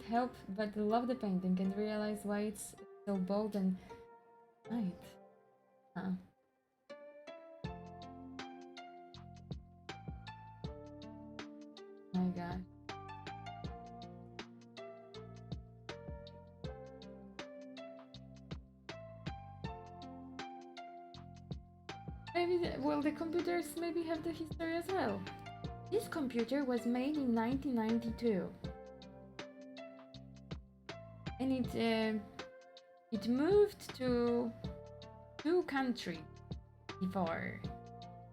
help but love the painting and realize why it's so bold and light. Huh. My god. Maybe, well, the computers maybe have the history as well. This computer was made in 1992. And it moved to 2 countries before.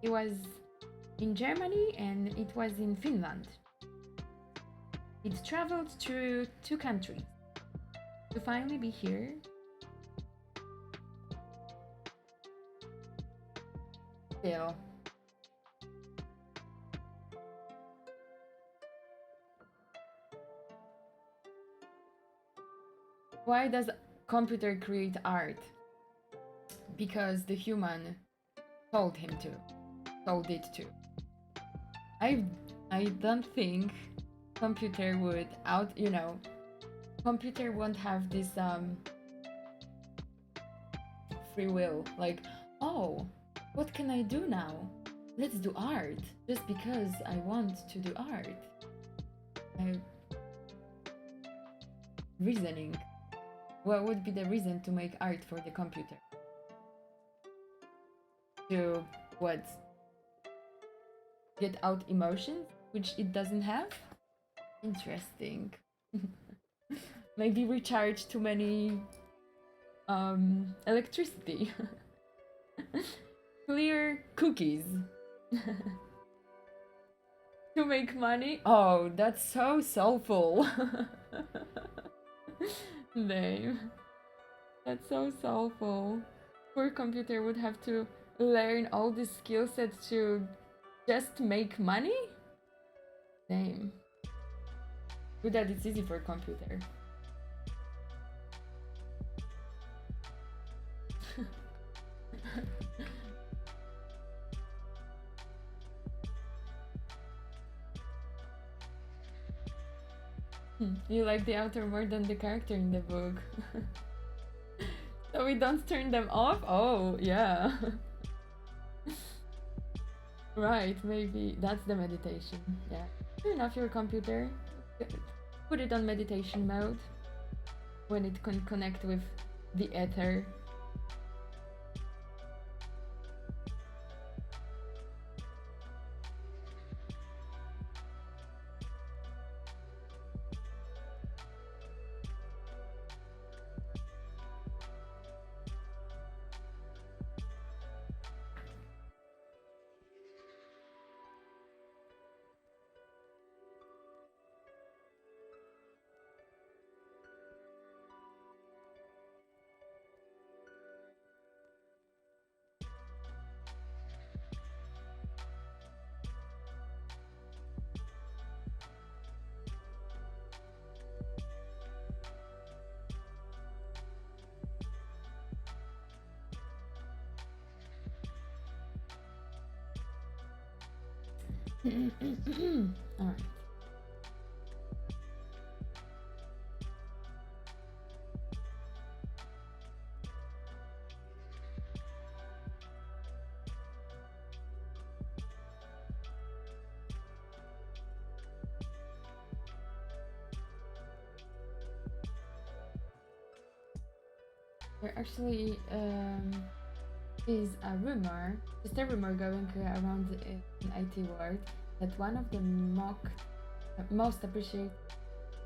It was in Germany and it was in Finland. It traveled through 2 countries to finally be here. Still. Why does computer create art? Because the human told him to, told it to. I don't think computer would computer won't have this free will, like, oh, what can I do now? Let's do art just because I want to do art. Reasoning. What would be the reason to make art for the computer? To what? Get out emotions, which it doesn't have? Interesting. Maybe recharge too many electricity. Clear cookies. To make money? Oh, that's so soulful. Name. That's so soulful. Poor computer would have to learn all the skill sets to just make money? Damn. Good that it's easy for computer. You like the author more than the character in the book. So we don't turn them off? Oh, yeah. Right, maybe that's the meditation. Yeah. Turn off your computer. Put it on meditation mode when it can connect with the ether. Alright. There actually is a rumor, just a rumor going around in IT world, that one of the most appreciated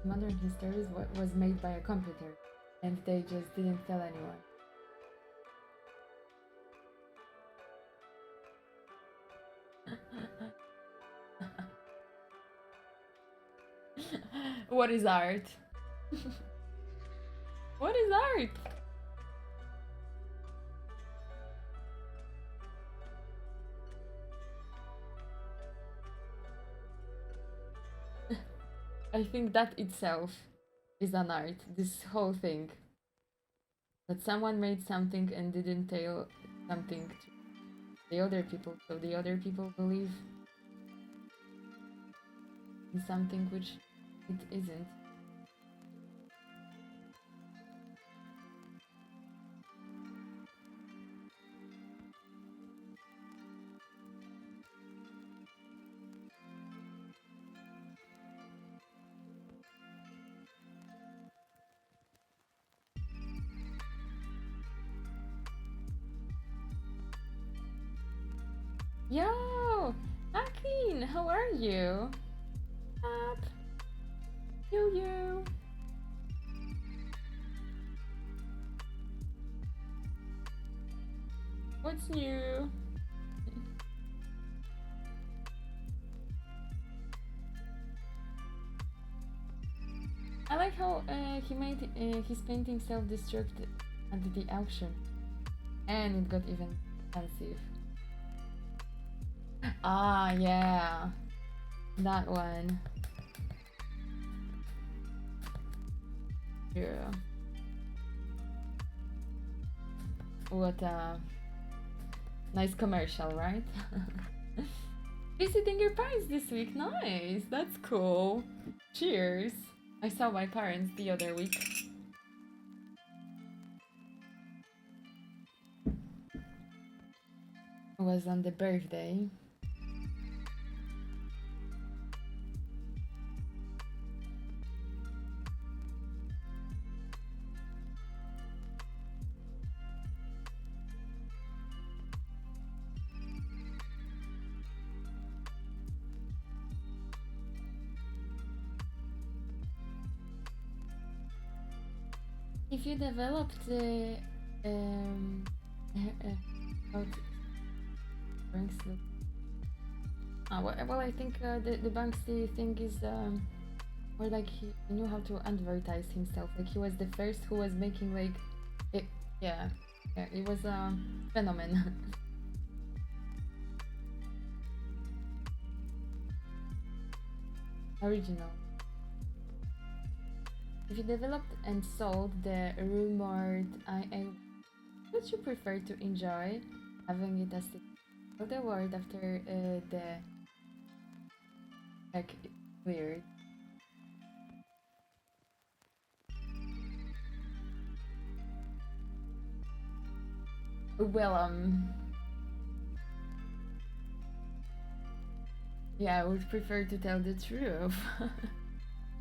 modern histories was made by a computer, and they just didn't tell anyone. What is art? What is art? I think that itself is an art, this whole thing. That someone made something and didn't tell something to the other people, so the other people believe in something which it isn't. Yo! Akin, how are you? Up. You. What's new? I like how he made his painting self-destruct at the auction. And it got even expensive. Ah, yeah. That one. Yeah. What a nice commercial, right? Visiting your parents this week. Nice. That's cool. Cheers. I saw my parents the other week. It was on the birthday. If you developed how to Banksy. Well, I think the Banksy thing is or like he knew how to advertise himself. Like he was the first who was making like it. Yeah, it was a phenomenon. Original. If you developed and sold the rumored I would you prefer to enjoy having it as the word after the like cleared? Well, yeah, I would prefer to tell the truth,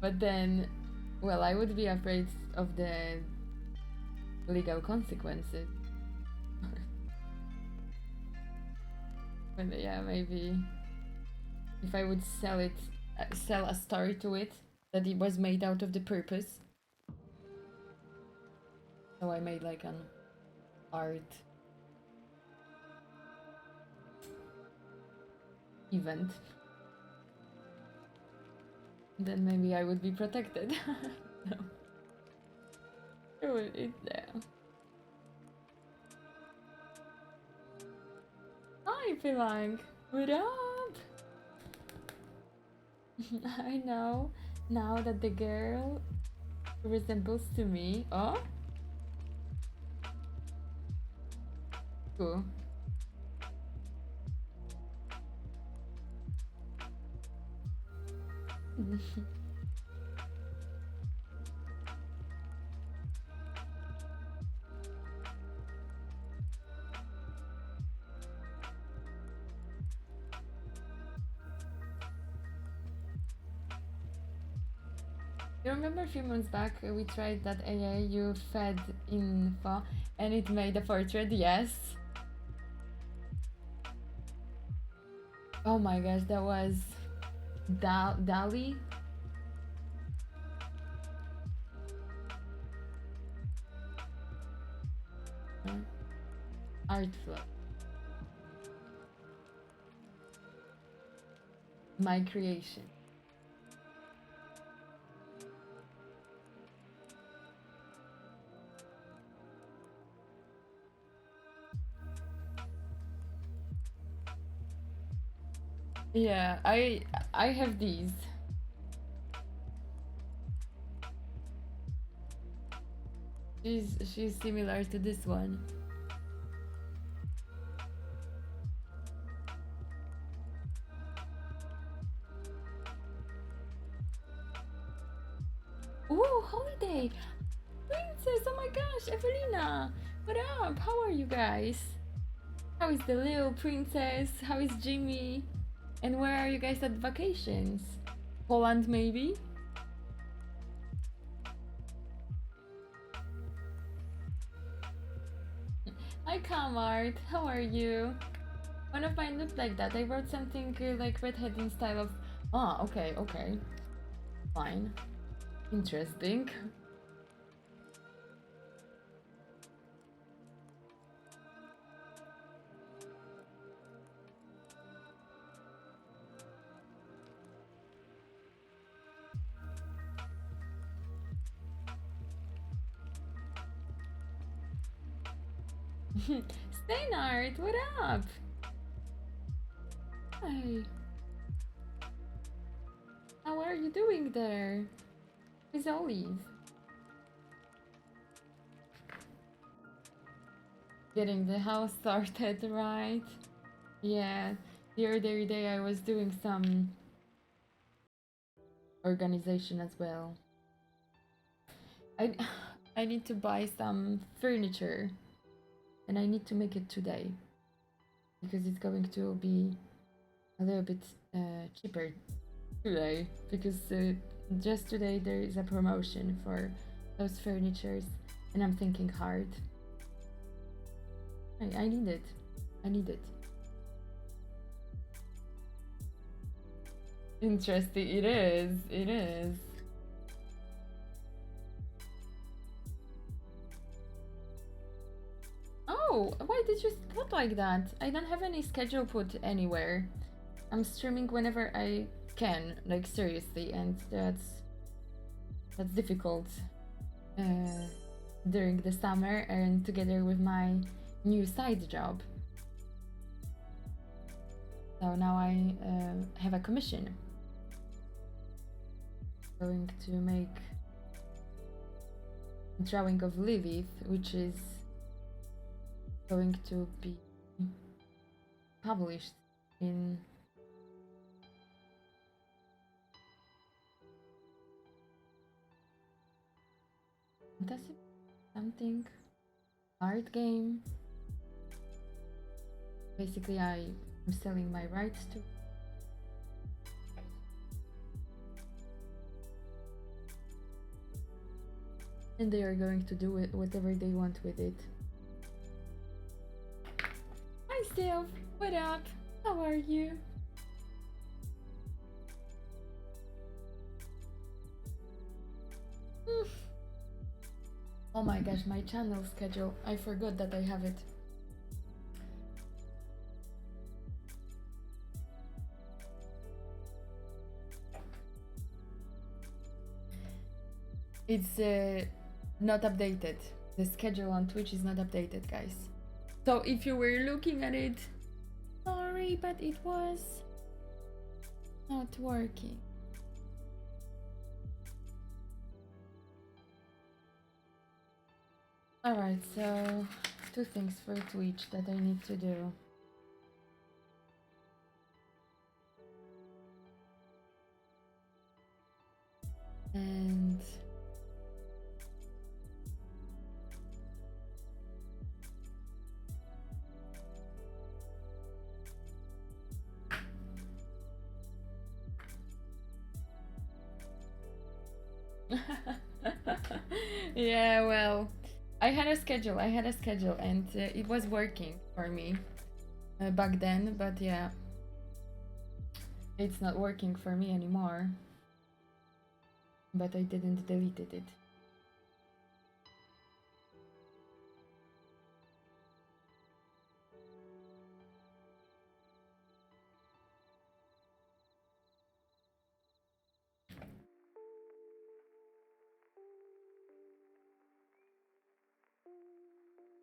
but then, well, I would be afraid of the legal consequences. But yeah, maybe if I would sell a story to it that it was made out of the purpose. So I made like an art event. Then maybe I would be protected. No. It's there. Hi, Pilang. What up? I know now that the girl resembles to me. Oh? Cool. You remember a few months back we tried that AI you fed info and it made a portrait? Yes. Oh my gosh, that was DALL-E. Artflow. My creation. Yeah, I have these. She's similar to this one. Ooh, holiday! Princess, oh my gosh, Evelina! What up? How are you guys? How is the little princess? How is Jimmy? And where are you guys at vacations? Poland, maybe? Hi, Kamart. How are you? One of mine looked like that. I wrote something like redhead in style of. Ah, okay, okay. Fine. Interesting. Steinart, what up? Hi. How are you doing there? With Olive? Getting the house started, right? Yeah. The other day I was doing some organization as well. I I need to buy some furniture and I need to make it today because it's going to be a little bit cheaper today because just today there is a promotion for those furnitures and I'm thinking hard. I need it. I need it. Interesting. It is. It is. Oh, why did you put like that? I don't have any schedule put anywhere. I'm streaming whenever I can, like seriously, and that's difficult during the summer and together with my new side job. So now I have a commission. Going to make a drawing of Lilith, which is going to be published in fantasy something art game. Basically, I am selling my rights to. And they are going to do it whatever they want with it. Hi, Sylv. What up? How are you? Oh my gosh, my channel schedule. I forgot that I have it. It's not updated. The schedule on Twitch is not updated, guys. So if you were looking at it, sorry, but it was not working. Alright, so 2 things for Twitch that I need to do. And yeah, well, I had a schedule, and it was working for me back then, but yeah, it's not working for me anymore. But I didn't delete it.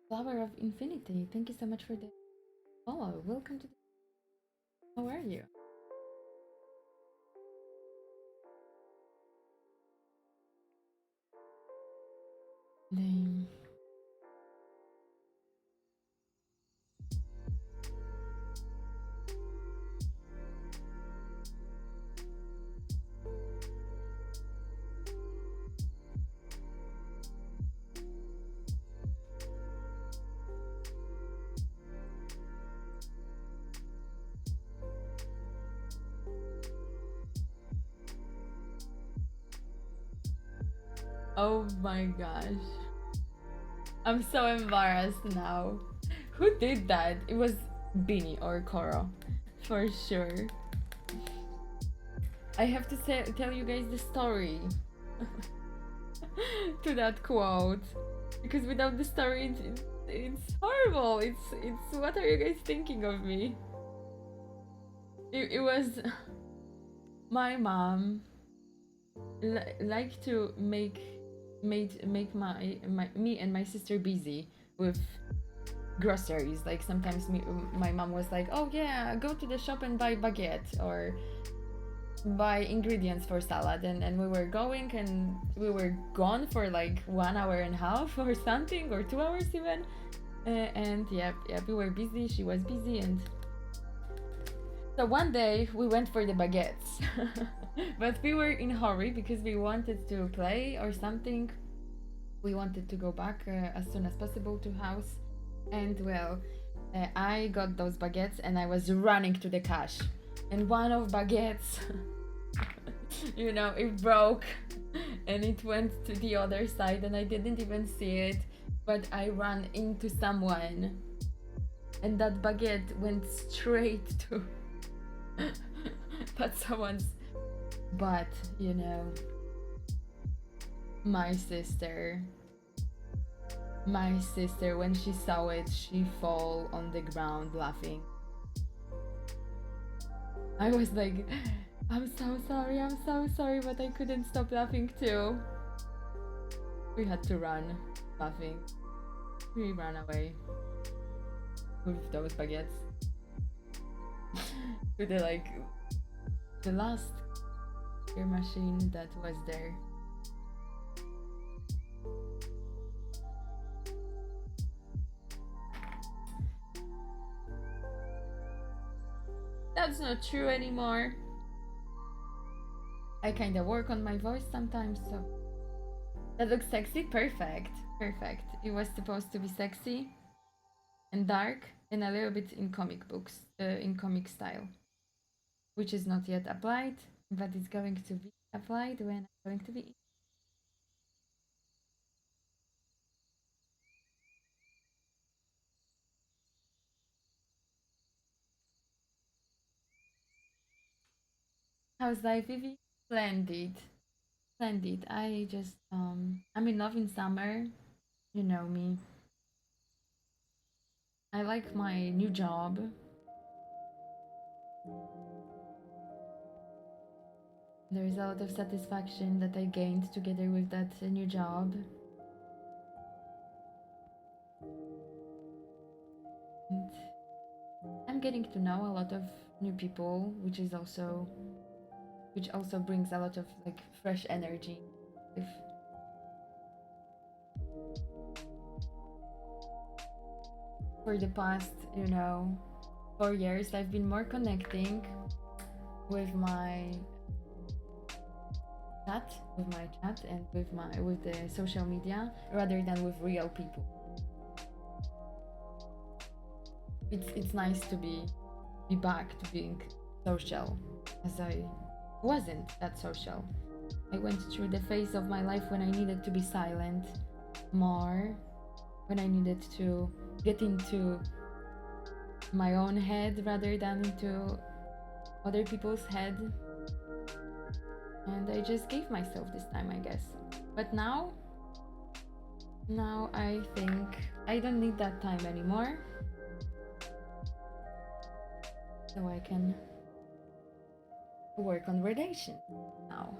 Flower of Infinity, thank you so much for the follow. Welcome to the... How are you? Name. Oh my gosh. I'm so embarrassed now. Who did that? It was Beanie or Koro, for sure. I have to tell you guys the story to that quote, because without the story, it's horrible. It's what are you guys thinking of me? It was my mom like to make me and my sister busy with groceries. Like sometimes my mom was like, oh yeah, go to the shop and buy baguette or buy ingredients for salad, and we were going and we were gone for like 1 hour and a half or something, or 2 hours even. And yeah, we were busy, she was busy, and so one day we went for the baguettes. But we were in a hurry because we wanted to play or something. We wanted to go back as soon as possible to house. And well, I got those baguettes and I was running to the cash. And one of baguettes, you know, it broke and it went to the other side and I didn't even see it. But I ran into someone and that baguette went straight to that someone's butt, you know. My sister, when she saw it, she fell on the ground laughing. I was like, I'm so sorry, but I couldn't stop laughing too. We had to run, laughing. We ran away with those baguettes. To the last beer machine that was there. That's not true anymore. I kinda work on my voice sometimes, so that looks sexy. Perfect. It was supposed to be sexy and dark and a little bit in comic books, in comic style, which is not yet applied, but it's going to be applied when I'm going to be. How's life, Vivi? Splendid. I just I'm in love in summer. You know me. I like my new job. There's a lot of satisfaction that I gained together with that new job. And I'm getting to know a lot of new people, which also brings a lot of like fresh energy. If for the past, 4 years, I've been more connecting with my chat and with the social media rather than with real people. It's nice to be back to being social, as I wasn't that social. I went through the phase of my life when I needed to be silent more, when I needed to get into my own head rather than into other people's head. And I just gave myself this time, I guess. But now I think I don't need that time anymore. So I can work on relation now.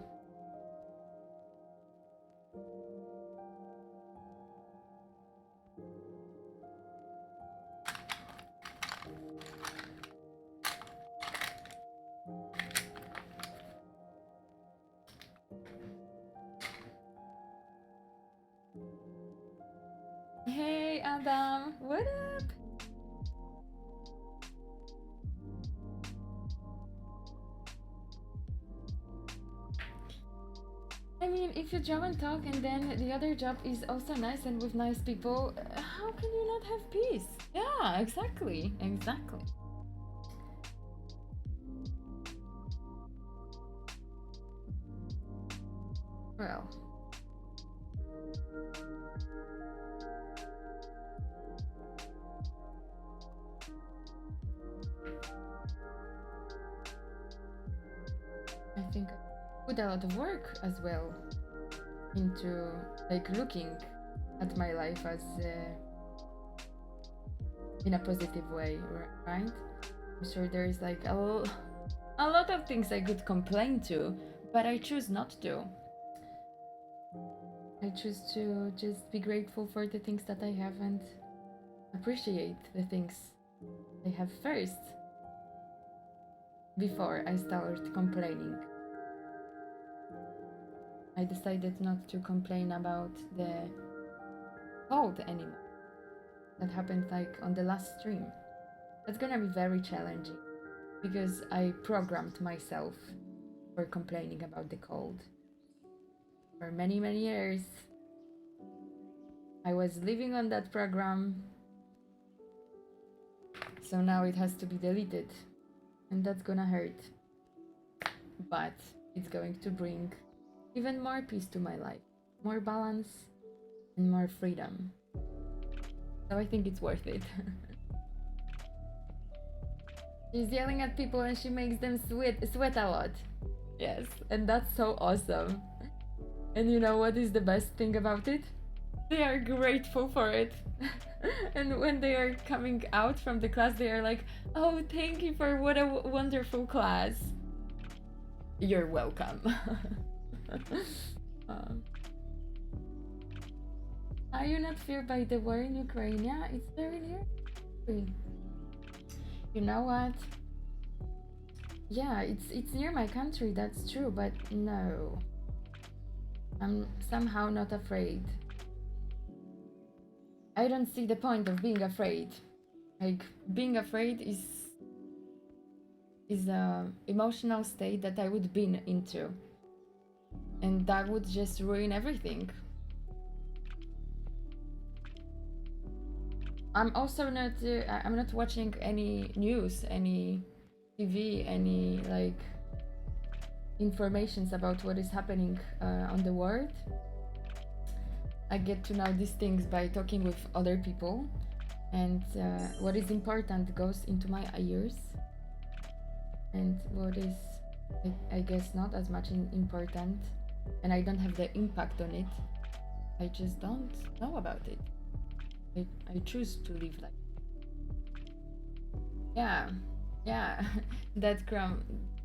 Hey Adam, what up? I mean, if you job and talk and then the other job is also nice and with nice people, how can you not have peace? Yeah, exactly. Well, put a lot of work as well into like looking at my life as in a positive way, right? I'm sure there's like a lot of things I could complain to, but I choose not to. I choose to just be grateful for the things that I have and appreciate the things I have first before I start complaining. I decided not to complain about the cold anymore. That happened like on the last stream. That's gonna be very challenging because I programmed myself for complaining about the cold. For many, many years, I was living on that program, so now it has to be deleted, and that's gonna hurt. But it's going to bring even more peace to my life, more balance, and more freedom. So I think it's worth it. She's yelling at people and she makes them sweat a lot. Yes, and that's so awesome. And you know what is the best thing about it? They are grateful for it. And when they are coming out from the class, they are like, oh, thank you for what a wonderful class. You're welcome. Are you not feared by the war in Ukraine? Yeah, it's very near. You know what? Yeah, it's near my country, that's true, but no. I'm somehow not afraid. I don't see the point of being afraid. Like, being afraid is a emotional state that I would be into. And that would just ruin everything. I'm also not I'm not watching any news, any TV, any like informations about what is happening on the world. I get to know these things by talking with other people, and what is important goes into my ears, and what is I guess not as much important, and I don't have the impact on it, I just don't know about it. I choose to live like yeah that crumb.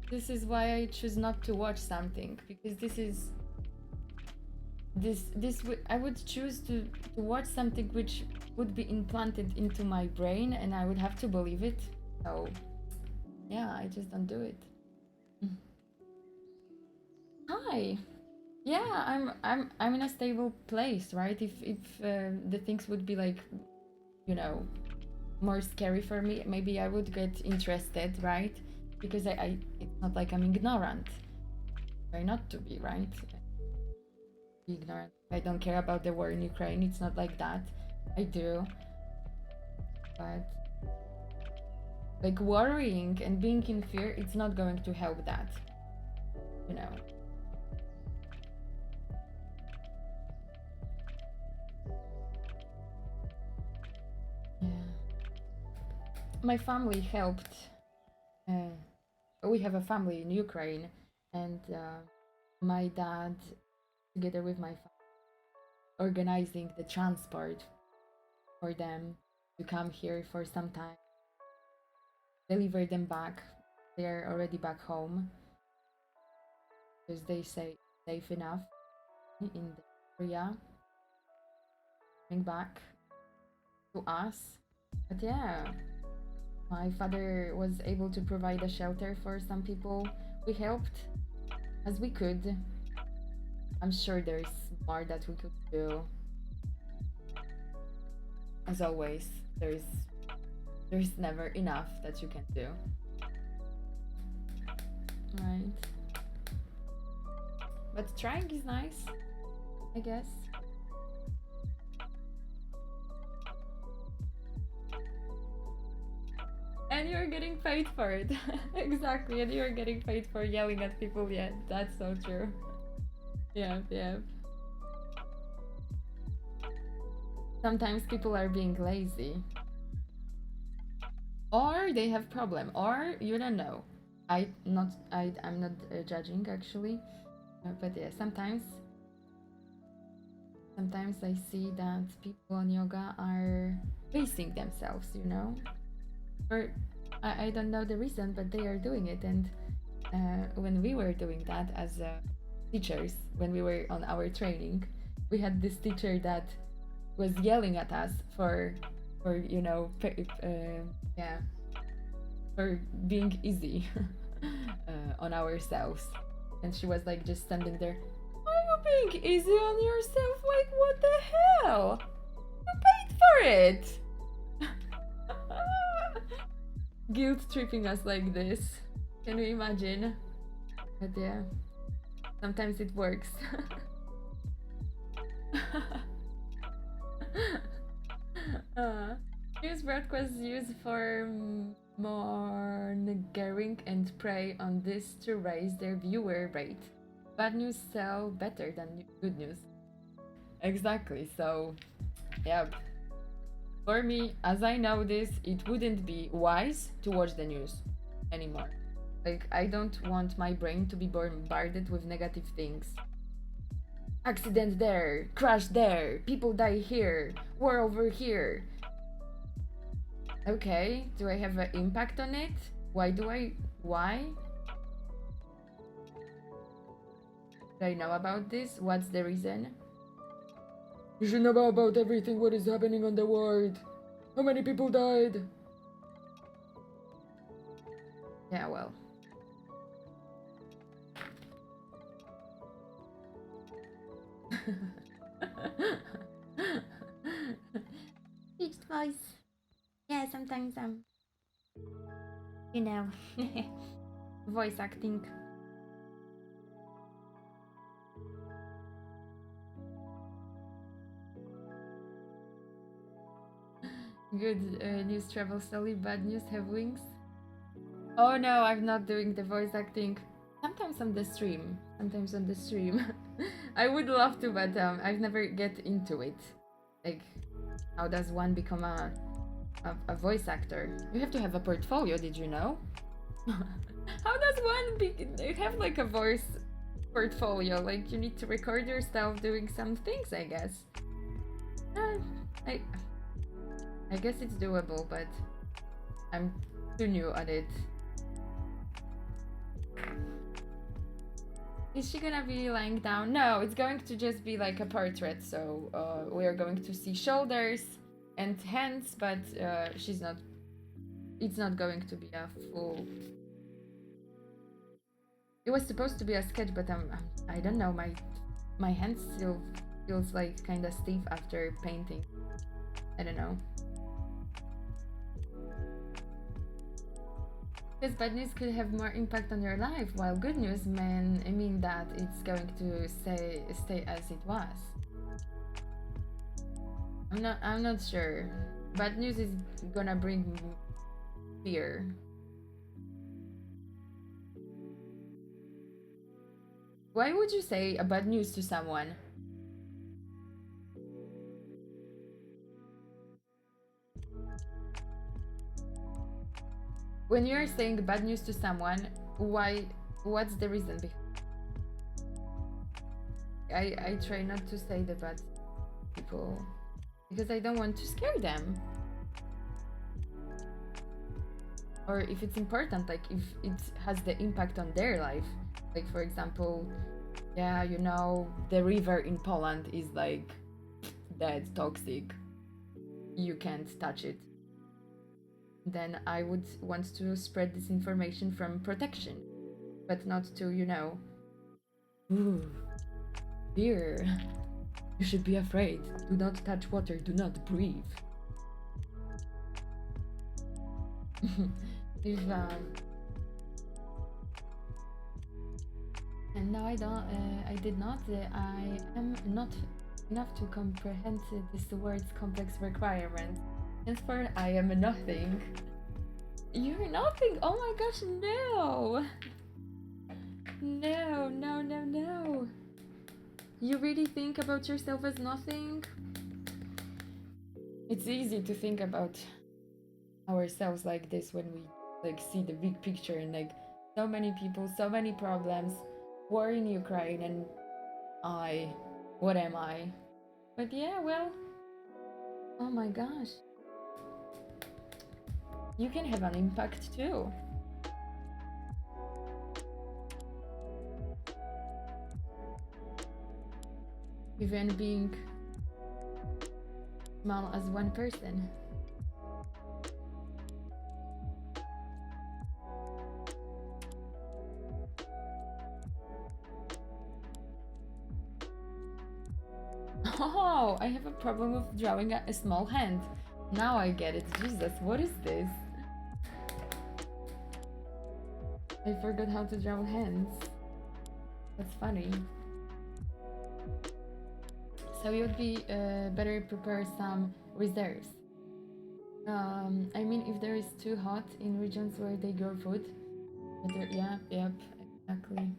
This is why I choose not to watch something, because I would choose to watch something which would be implanted into my brain and I would have to believe it. So yeah, I just don't do it. Hi. Yeah, I'm in a stable place, right? If the things would be like, you know, more scary for me, maybe I would get interested, right? Because I it's not like I'm ignorant. Try not to be, right? Be ignorant. I don't care about the war in Ukraine. It's not like that. I do, but like worrying and being in fear, it's not going to help that, you know. Yeah. My family helped. We have a family in Ukraine, and my dad, together with my father, organizing the transport for them to come here for some time, deliver them back. They're already back home because they say safe enough in the area. Coming back to us, but yeah. My father was able to provide a shelter for some people. We helped as we could. I'm sure there's more that we could do. As always, there's never enough that you can do. Right. But trying is nice, I guess. And you're getting paid for it. Exactly, and you're getting paid for yelling at people. Yeah, that's so true. Yeah. Sometimes people are being lazy. Or they have problem, or you don't know. I'm not judging actually. But yeah, sometimes I see that people on yoga are pacing themselves, you know, or I don't know the reason, but they are doing it. And when we were doing that as teachers, when we were on our training, we had this teacher that was yelling at us for you know, yeah, for being easy on ourselves. And she was like just standing there. Are you being easy on yourself? Like, what the hell? You paid for it! Guilt tripping us like this. Can you imagine? But yeah, sometimes it works. News broadcasts used for mongering and prey on this to raise their viewer rate. Bad news sell better than good news. Exactly. So, yeah. For me, as I know this, it wouldn't be wise to watch the news anymore. Like, I don't want my brain to be bombarded with negative things. Accident there, crash there, people die here, war over here. Okay, do I have an impact on it? Why? Do I know about this? What's the reason? You should know about everything what is happening on the world. How many people died? Yeah, well. Fixed voice. Yeah, sometimes you know, voice acting. Good news travel slowly, bad news have wings. Oh no, I'm not doing the voice acting. Sometimes on the stream. I would love to, but I've never get into it. Like, how does one become a voice actor? You have to have a portfolio, did you know? How does one have like a voice portfolio? Like, you need to record yourself doing some things, I guess. I guess it's doable, but I'm too new at it. Is she gonna be lying down? No, it's going to just be like a portrait. So we are going to see shoulders and hands, but she's not. It's not going to be a full. It was supposed to be a sketch, but I don't know. My hand still feels like kind of stiff after painting. I don't know. Because bad news could have more impact on your life, while good news mean that it's going to stay as it was. I'm not sure. Bad news is gonna bring fear. Why would you say a bad news to someone? When you're saying bad news to someone, why? What's the reason behind? I try not to say the bad people because I don't want to scare them. Or if it's important, like if it has the impact on their life. Like, for example, yeah, you know, the river in Poland is like dead, toxic. You can't touch it. Then I would want to spread this information from protection, but not to, you know, ooh, fear. You should be afraid. Do not touch water. Do not breathe. If and no, I don't. I did not. I am not enough to comprehend this word's complex requirements. Henceforth, I am nothing. You're nothing. Oh my gosh, no. No. You really think about yourself as nothing? It's easy to think about ourselves like this when we like see the big picture and like so many people, so many problems. war in Ukraine and what am I? But yeah, well, oh my gosh. You can have an impact too. Even being small as one person. Oh, I have a problem with drawing a small hand. Now I get it. Jesus, what is this? I forgot how to draw hands. That's funny. So you'd be better prepare some reserves. I mean, if there is too hot in regions where they grow food, better, yeah, yep, exactly.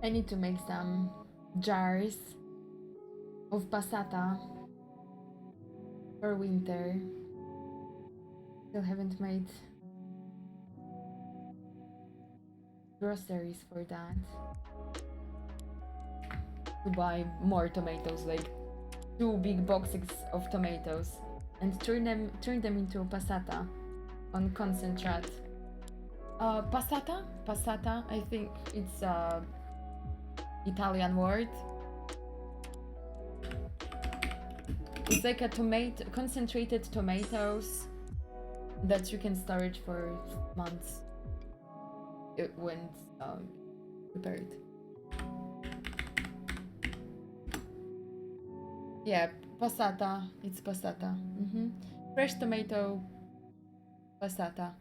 I need to make some jars of passata for winter. Still haven't made groceries for that. To buy more tomatoes, like 2 big boxes of tomatoes, and turn them into passata on concentrate. Passata, I think it's Italian word. It's like a tomato, concentrated tomatoes that you can store it for months when prepared. Yeah, passata. It's passata. Fresh tomato passata.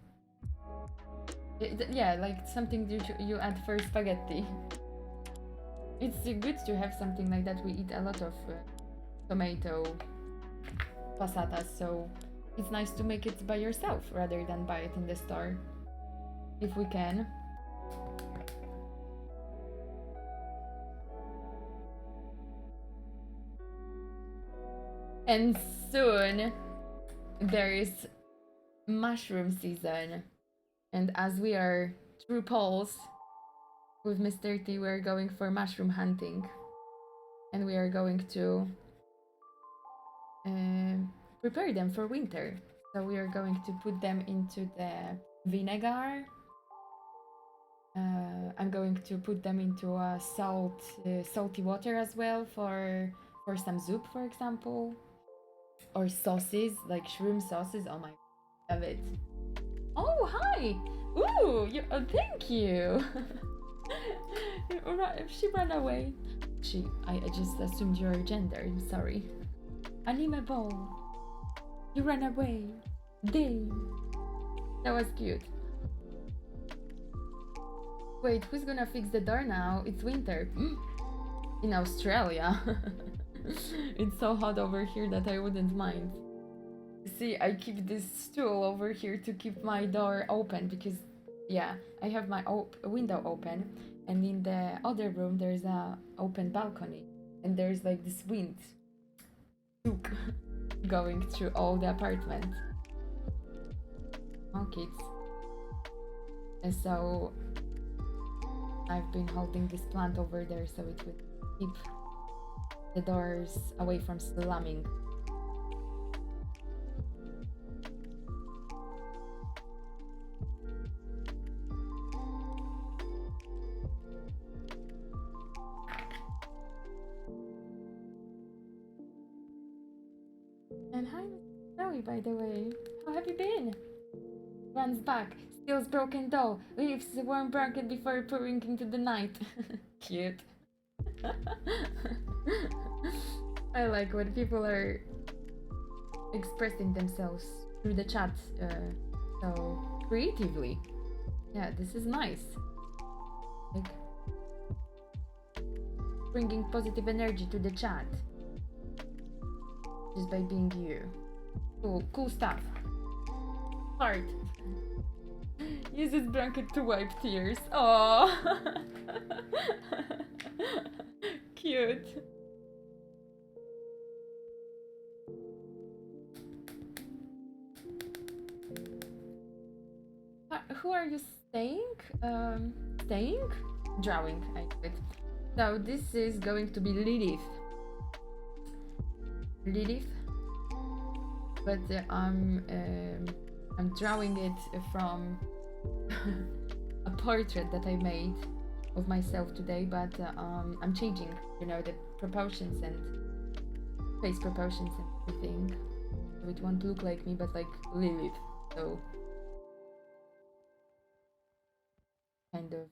Yeah, like something you add for spaghetti. It's good to have something like that. We eat a lot of tomato passatas, so it's nice to make it by yourself rather than buy it in the store, if we can. And soon there is mushroom season, and as we are true Poles with Mr. T, we're going for mushroom hunting, and we are going to prepare them for winter. So we are going to put them into the vinegar. I'm going to put them into a salty water as well for some soup, for example, or sauces like shrimp sauces. Oh my, love it. Oh, hi! Ooh, thank you. She ran away. I just assumed your gender. I'm sorry. Anime ball. You ran away. Dang. That was cute. Wait, who's gonna fix the door now? It's winter. In Australia. It's so hot over here that I wouldn't mind. See, I keep this stool over here to keep my door open because, yeah, I have my window open, and in the other room there's a open balcony, and there's like this wind going through all the apartment. Oh, kids. And so I've been holding this plant over there so it would keep the doors away from slamming. And hi, Zoe, by the way. How have you been? Runs back, steals broken doll, leaves the warm blanket before pouring into the night. Cute. I like when people are expressing themselves through the chat so creatively. Yeah, this is nice. Like, bringing positive energy to the chat just by being you. Cool stuff. Heart. Use this blanket to wipe tears. Oh, cute. Who are you staying? Staying? Drawing, I quit. So this is going to be Lilith. Lilith. But I'm drawing it from a portrait that I made of myself today, but I'm changing, you know, the proportions and face proportions and everything. So it won't look like me, but like Lilith. So kind of.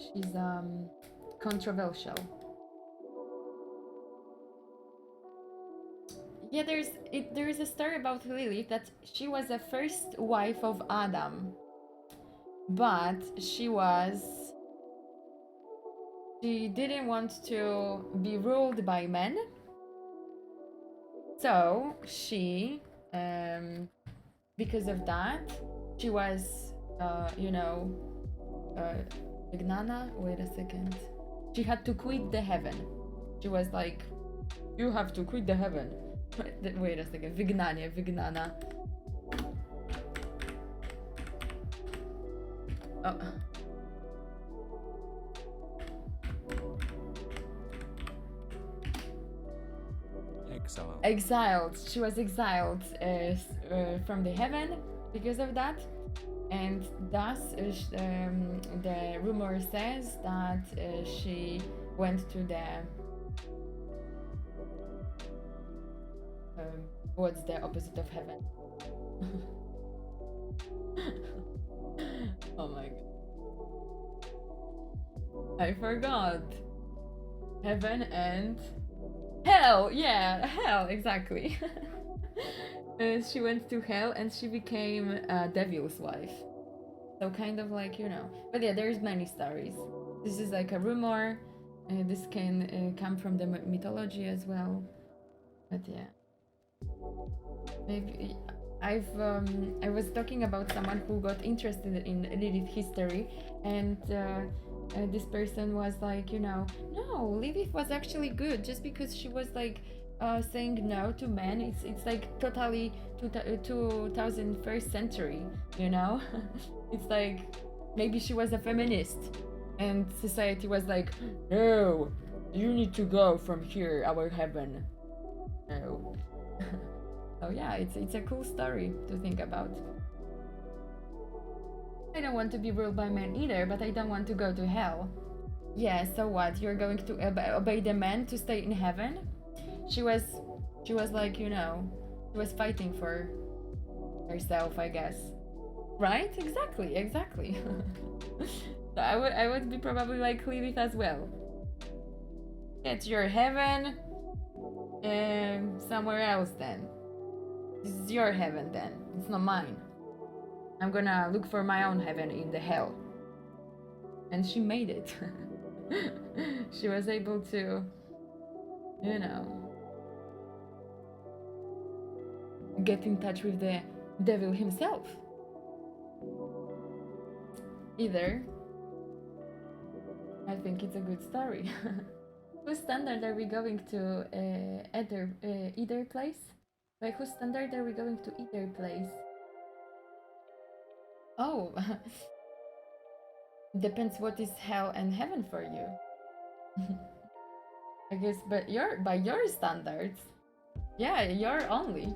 She's controversial. Yeah, there is a story about Lilith that she was the first wife of Adam, but she didn't want to be ruled by men, so she because of that she was Vignana. Wait a second. She had to quit the heaven. She was like, you have to quit the heaven. Wait a second. Vignana. Oh. Exiled. She was exiled from the heaven because of that. And thus, the rumor says that she went to the what's the opposite of heaven? Oh my god! I forgot. Heaven and hell. Yeah, hell. Exactly. She went to hell and she became Devil's wife. So kind of like, you know. But yeah, there's many stories. This is like a rumor. This can come from the mythology as well. But yeah. Maybe I was talking about someone who got interested in Lilith history, and this person was like, you know, no, Lilith was actually good. Just because she was like saying no to men, it's like totally 2001st century, you know. It's like maybe she was a feminist, and society was like, no, you need to go from here, our heaven. No. Oh yeah, it's a cool story to think about. I don't want to be ruled by men either, but I don't want to go to hell. Yeah, so what? You're going to obey the men to stay in heaven? She was like, you know, she was fighting for herself, I guess. Right? Exactly. So I would be probably like Lilith as well. Get your heaven somewhere else then. This is your heaven then. It's not mine. I'm gonna look for my own heaven in the hell. And she made it. She was able to, you know, get in touch with the devil himself. Either. I think it's a good story. Whose standard are we going to either place? Like, whose standard are we going to either place? Oh, depends what is hell and heaven for you. I guess, but by your standards, yeah, you're only.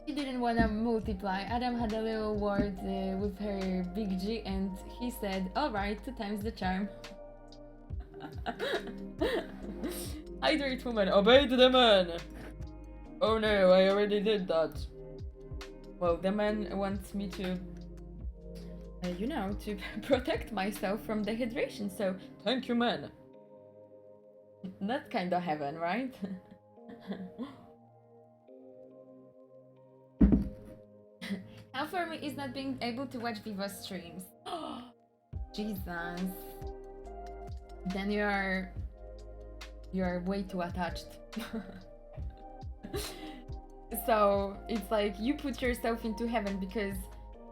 He didn't want to multiply. Adam had a little word with her big G, and he said, "Alright, 2 times the charm." Hydrate woman, obey the man! Oh no, I already did that. Well, the man wants me to, you know, to protect myself from dehydration, so thank you, man. That's kind of heaven, right? Enough for me is not being able to watch Vivo streams. Jesus. Then you're way too attached. So it's like you put yourself into heaven because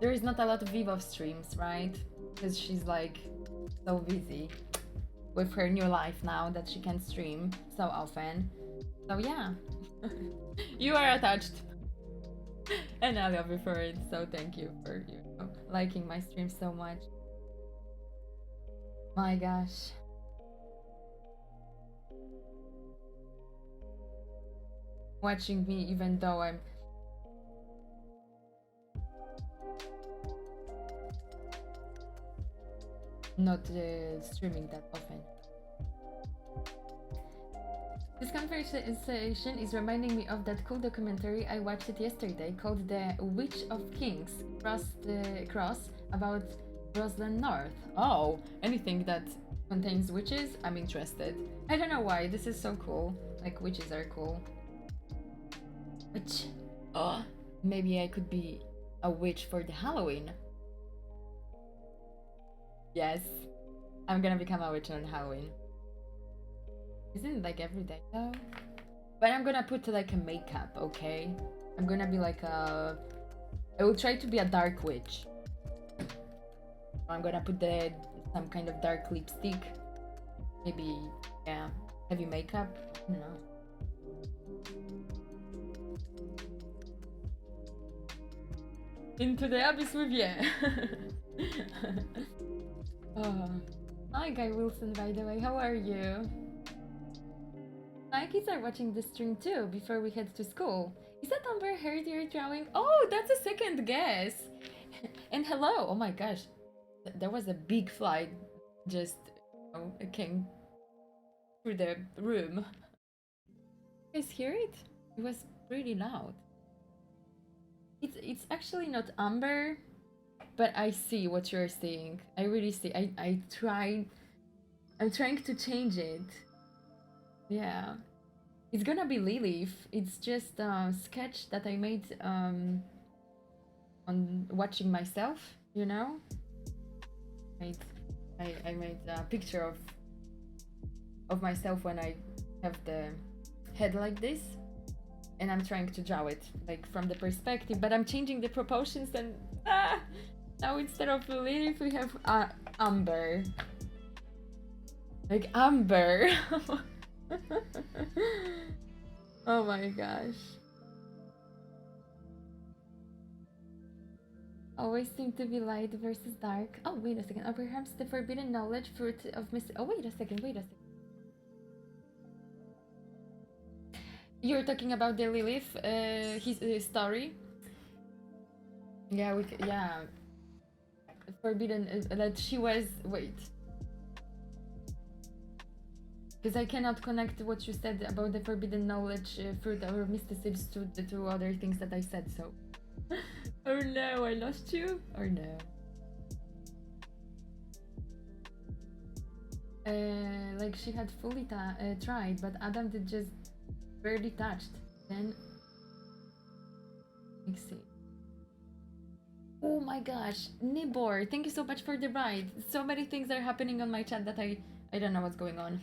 there is not a lot of Vivo streams, right? Because she's like so busy with her new life now that she can stream so often. So yeah, you are attached. And I love you for it, so thank you for liking my stream so much. My gosh. Watching me even though I'm not streaming that often. This conversation is reminding me of that cool documentary I watched it yesterday called The Witch of Kings Cross about Rosalind North. Oh, anything that contains witches, I'm interested. I don't know why, this is so cool. Like, witches are cool. Witch. Oh, maybe I could be a witch for the Halloween. Yes, I'm gonna become a witch on Halloween. Isn't it like every day though? But I'm gonna put like a makeup, okay? I'm gonna be like I will try to be a dark witch. I'm gonna put some kind of dark lipstick. Maybe, yeah, heavy makeup. I don't know. Into the abyss with you. Oh. Hi Guy Wilson, by the way, how are you? My kids are watching the stream too before we head to school. Is that Amber Heard you're drawing? Oh, that's a second guess. And hello, oh my gosh, there was a big fly just came through the room. You guys hear it? It was pretty loud. It's actually not Amber, but I see what you're saying. I really see. I'm trying to change it. Yeah, it's gonna be Lilith. It's just a sketch that I made on watching myself. You know, I made a picture of myself when I have the head like this, and I'm trying to draw it like from the perspective, but I'm changing the proportions and now instead of Lilith we have Amber. Like Amber. Oh my gosh. Always seem to be light versus dark. Oh, wait a second. Or perhaps the forbidden knowledge fruit of mystery. Oh, wait a second. You're talking about the Lilith, his story? Yeah, yeah. Forbidden, that she was, wait. Because I cannot connect what you said about the forbidden knowledge, fruit or mysticism to the two other things that I said, so. Oh no, I lost you? Or no? Like she had fully tried, but Adam did just barely touched. Then, let's see. Oh my gosh, Nibor, thank you so much for the ride. So many things are happening on my chat that I don't know what's going on.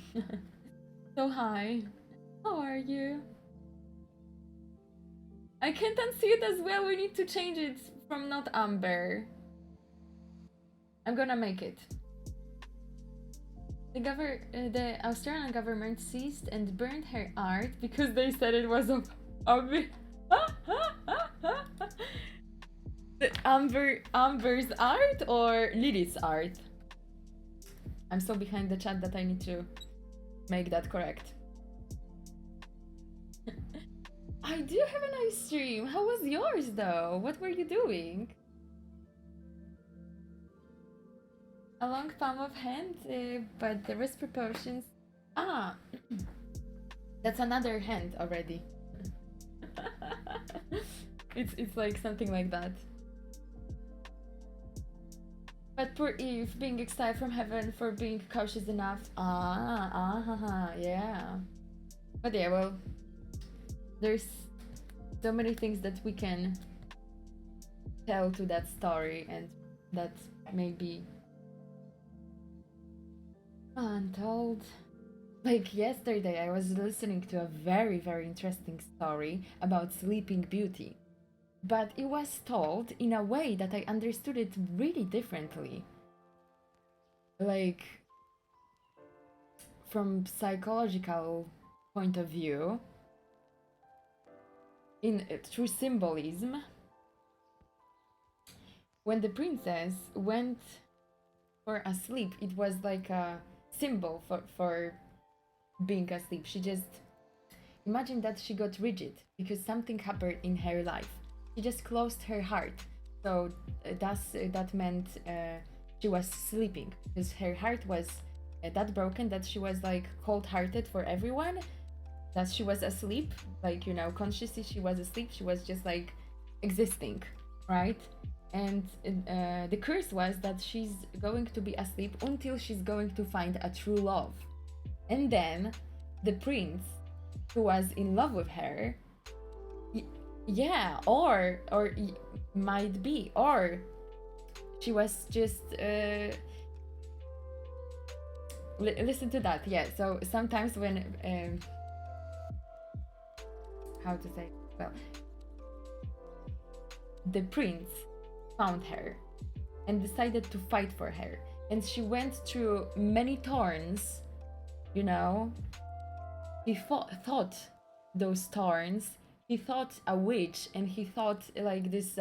So hi, how are you? I can't unsee it as well. We need to change it from not Amber. I'm gonna make it. The Australian government seized and burned her art because they said it was of Amber's art or Lilith's art? I'm so behind the chat that I need to make that correct. I do have a nice stream. How was yours though? What were you doing? A long palm of hand, but the wrist proportions. Ah, that's another hand already. It's like something like that. But poor Eve, being exiled from heaven for being cautious enough. Yeah. But yeah, well, there's so many things that we can tell to that story, and that maybe untold. Like yesterday, I was listening to a very, very interesting story about Sleeping Beauty, but it was told in a way that I understood it really differently. Like, from psychological point of view, in through symbolism, when the princess went for a sleep, it was like a symbol for being asleep. She just imagine that she got rigid because something happened in her life. She just closed her heart. So that meant she was sleeping because her heart was that broken that she was like cold-hearted for everyone. That she was asleep, like consciously she was asleep. She was just like existing, right? And the curse was that she's going to be asleep until she's going to find a true love, and then the prince who was in love with her, yeah, or might be, or she was just listen to that. Yeah, so sometimes when how to say, well, the prince found her and decided to fight for her, and she went through many thorns, he thought those thorns, he thought a witch, and he thought like this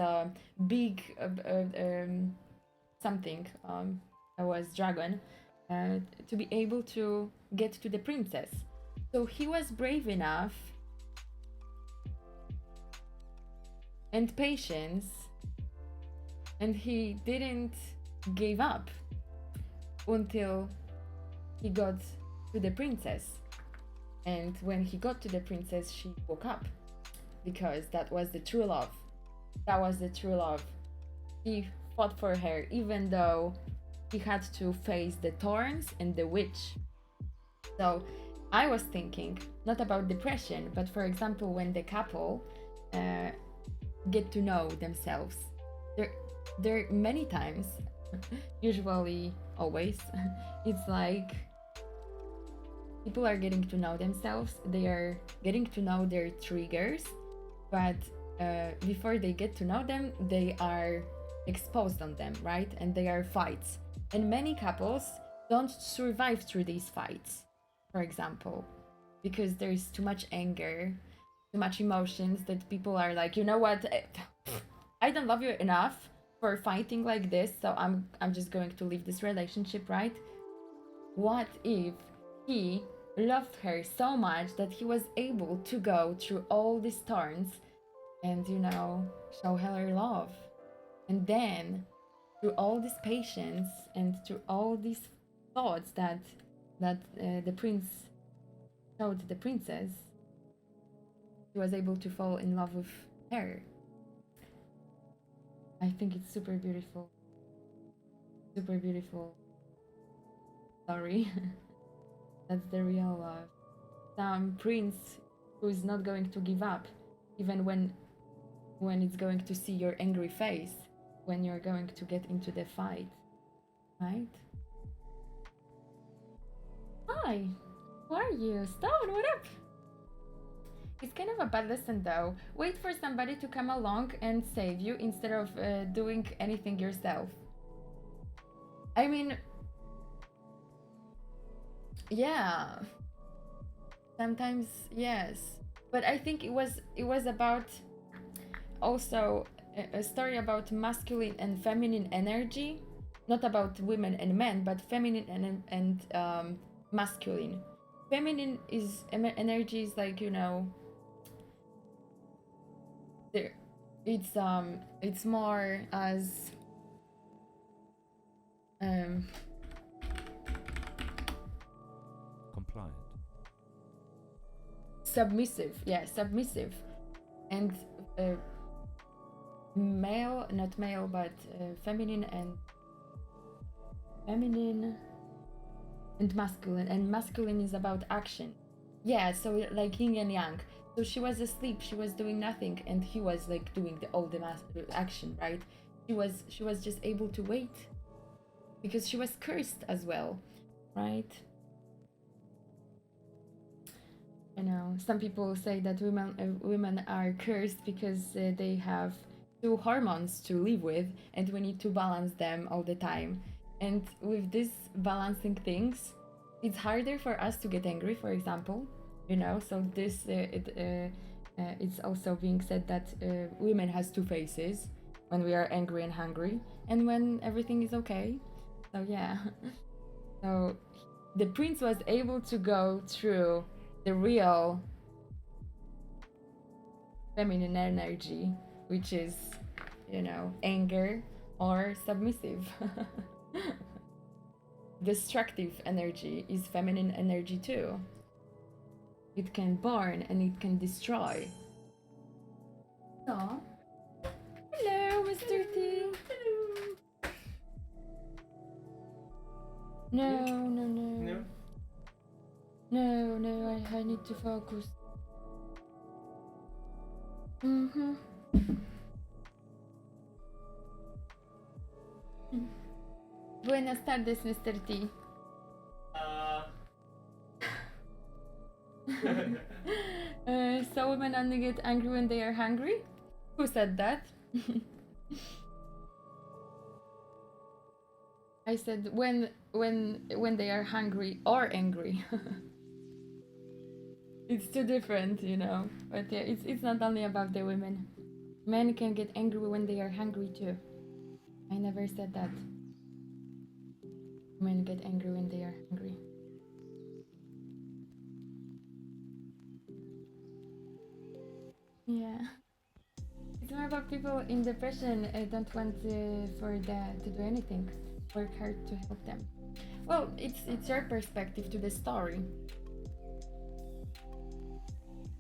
big something, I was dragon, to be able to get to the princess. So he was brave enough and patience, and he didn't give up until he got to the princess. And when he got to the princess, she woke up, because that was the true love. That was the true love. He fought for her even though he had to face the thorns and the witch. So I was thinking not about depression, but for example, when the couple get to know themselves, there many times, usually always, it's like people are getting to know themselves, they are getting to know their triggers, but before they get to know them, they are exposed on them, right? And they are fights. And many couples don't survive through these fights, for example, because there's too much anger, too much emotions, that people are like, you know what? I don't love you enough for fighting like this, so I'm just going to leave this relationship, right? What if he loved her so much that he was able to go through all these thorns and show her love, and then through all this patience and through all these thoughts that the prince showed the princess, he was able to fall in love with her. I think it's super beautiful story. That's the real love. Some prince who is not going to give up, even when it's going to see your angry face, when you're going to get into the fight, right? Hi, who are you? Stone, what up? It's kind of a bad lesson though. Wait for somebody to come along and save you instead of doing anything yourself. I mean, yeah, sometimes yes, but I think it was about also a story about masculine and feminine energy, not about women and men, but feminine and masculine. Feminine is energy is like there, it's more as compliant, submissive, yeah, submissive, and male, not male, but feminine and masculine is about action. Yeah, so like yin and yang. So she was asleep, she was doing nothing, and he was like doing all the action, right? She was just able to wait because she was cursed as well, right? You know, some people say that women are cursed because they have two hormones to live with, and we need to balance them all the time. And with this balancing things, it's harder for us to get angry, for example. You know, so this it's also being said that women has two faces when we are angry and hungry, and when everything is okay. So yeah, so the prince was able to go through the real feminine energy, which is, you know, anger or submissive. Destructive energy is feminine energy too. It can burn and it can destroy. So, hello, Mr. T. Hello. No, no, no. No? No, no, I need to focus. Mm-hmm. Buenas tardes, Mr. T. So women only get angry when they are hungry? Who said that? I said when they are hungry or angry. It's too different, you know. But yeah, it's not only about the women. Men can get angry when they are hungry too. I never said that. Men get angry when they are hungry. Yeah. It's more about people in depression don't want for that to do anything, work hard to help them. Well, it's your perspective to the story.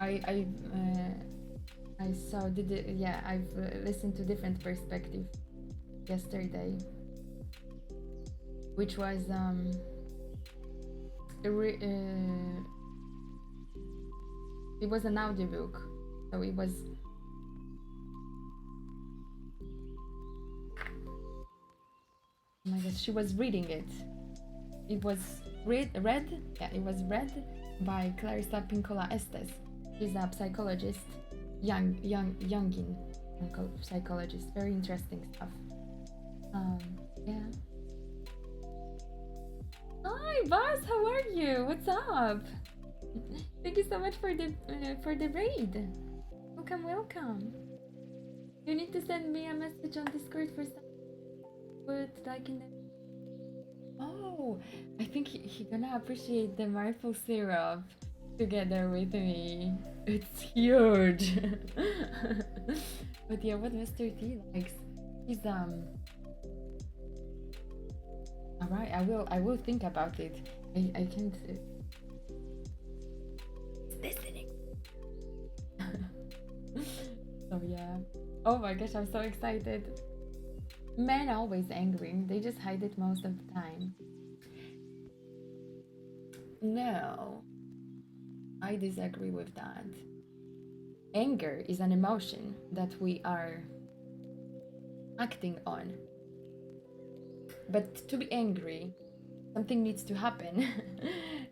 I saw yeah, I've listened to different perspective yesterday, which was it was an audiobook, so it was. Oh my gosh, she was reading it. It was read. Yeah, it was read by Clarissa Pinkola Estes. She's a psychologist, Jungian psychologist. Very interesting stuff. Yeah. Hi, Buzz. How are you? What's up? Thank you so much for the raid. Welcome, welcome. You need to send me a message on Discord for some. Would like in the. Oh, I think he gonna appreciate the maple syrup together with me. It's huge. But yeah, what Mr. T likes, he's All right, I will think about it. I can't. Listening. So yeah. Oh my gosh, I'm so excited. Men are always angry. They just hide it most of the time. No, I disagree with that. Anger is an emotion that we are acting on. But to be angry, something needs to happen.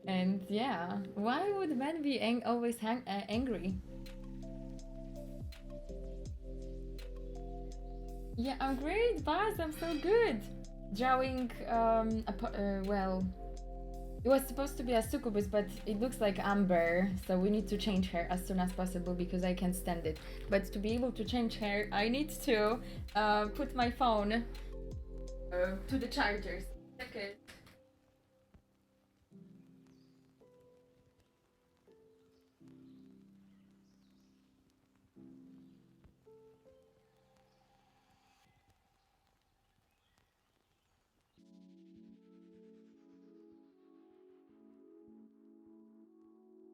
And yeah, why would men be always angry? Yeah, I'm great, Buzz. I'm so good. Drawing, well, it was supposed to be a succubus, but it looks like Amber, so we need to change her as soon as possible because I can't stand it. But to be able to change her, I need to put my phone to the chargers. Okay.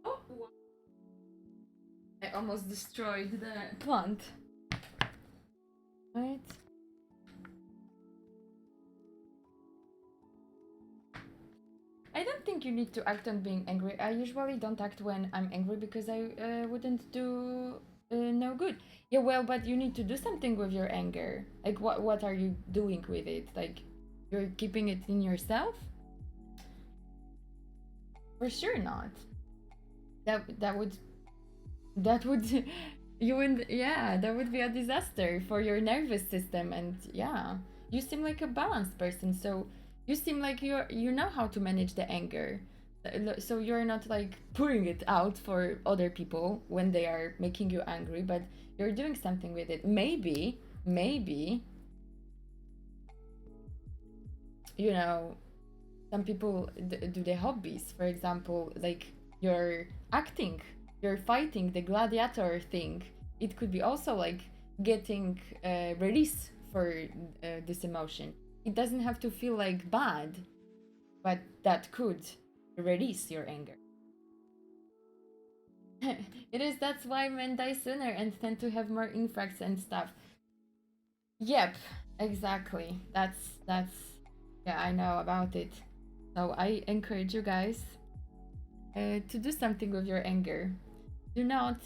Oh, I almost destroyed the plant. Right? I don't think you need to act on being angry. I usually don't act when I'm angry because I wouldn't do no good. Yeah, well, but you need to do something with your anger. Like, what are you doing with it? Like, you're keeping it in yourself? For sure not. That would that would you would, yeah, that would be a disaster for your nervous system. And yeah, you seem like a balanced person, so you seem like you know how to manage the anger. So you're not like pouring it out for other people when they are making you angry, but you're doing something with it. Maybe you know, some people do the hobbies, for example, like you're acting, you're fighting the gladiator thing. It could be also like getting release for this emotion. It doesn't have to feel like bad, but that could release your anger. It is, that's why men die sooner and tend to have more infracts and stuff. Yep, exactly. That's yeah, I know about it. So I encourage you guys to do something with your anger. Do not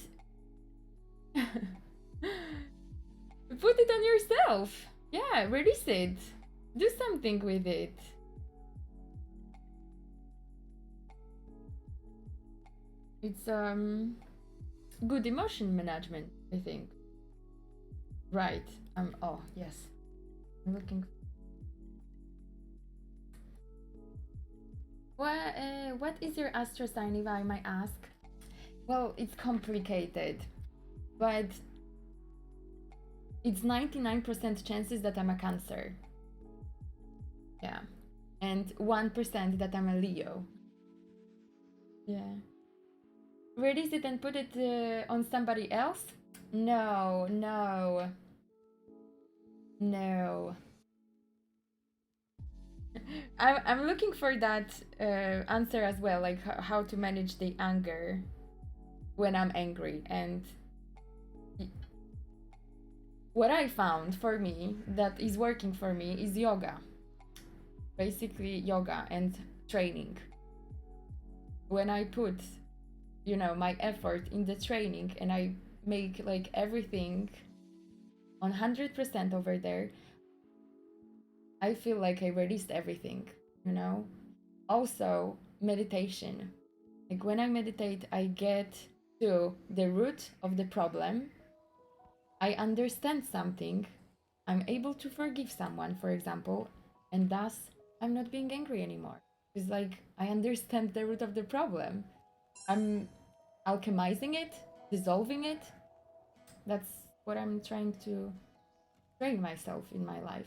put it on yourself. Yeah, release it. Do something with it. It's good emotion management, I think. Right. Oh, yes. I'm looking. What is your astro sign, if I might ask? Well, it's complicated, but it's 99% chances that I'm a Cancer. Yeah. And 1% that I'm a Leo. Yeah. Release it and put it on somebody else? No, no, no. I'm looking for that answer as well, like how to manage the anger when I'm angry. And what I found for me that is working for me is yoga. Basically, yoga and training. When I put, you know, my effort in the training and I make like everything 100% over there, I feel like I released everything, you know? Also, meditation. Like when I meditate, I get to the root of the problem. I understand something. I'm able to forgive someone, for example, and thus I'm not being angry anymore. It's like I understand the root of the problem. I'm alchemizing it, dissolving it. That's what I'm trying to train myself in my life.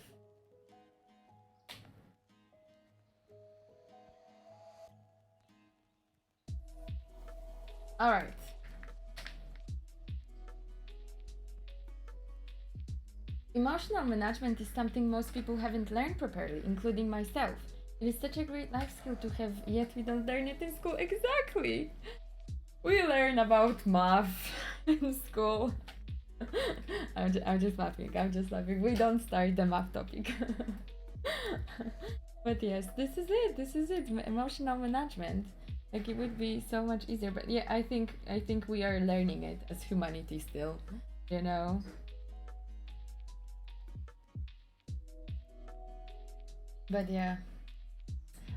All right. Emotional management is something most people haven't learned properly, including myself. It is such a great life skill to have, yet we don't learn it in school. Exactly! We learn about math in school. I'm just laughing. I'm just laughing. We don't start the math topic. But yes, this is it. This is it. Emotional management. Like it would be so much easier. But yeah, I think we are learning it as humanity still. You know. But yeah.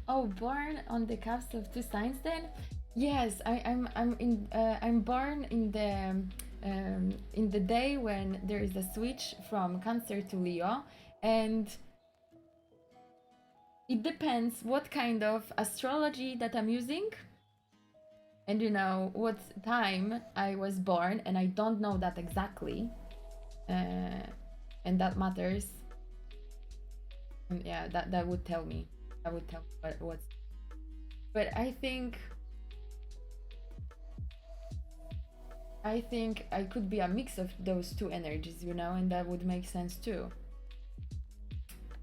Oh, born on the cusp of two signs then? Yes, I'm born in the day when there is a switch from Cancer to Leo, and it depends what kind of astrology that I'm using, and you know what time I was born, and I don't know that exactly, and that matters. And yeah, that would tell me. That would tell me what's. But I think I could be a mix of those two energies, you know, and that would make sense too.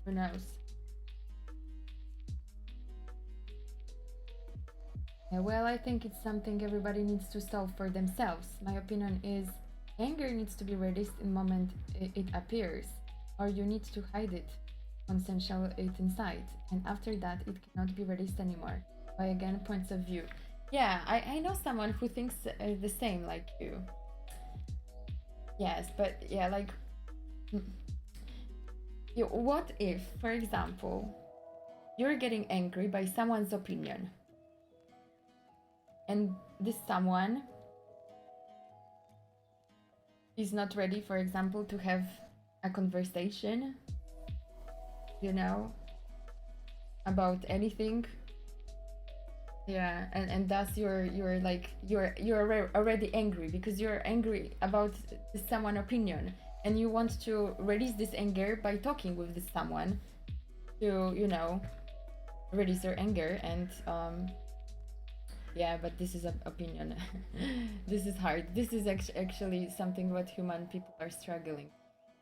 Who knows? Yeah, well, I think it's something everybody needs to solve for themselves. My opinion is anger needs to be released in the moment it appears, or you need to hide it, consensual it inside, and after that it cannot be released anymore. by again points of view. Yeah, I know someone who thinks the same like you. Yes, but yeah, like, what if, for example, you're getting angry by someone's opinion, and this someone is not ready, for example, to have a conversation, you know, about anything. Yeah, and thus you're like you're already angry because you're angry about this someone opinion, and you want to release this anger by talking with this someone to, you know, release your anger. And yeah, but this is an opinion. This is hard. This is actually something what human people are struggling,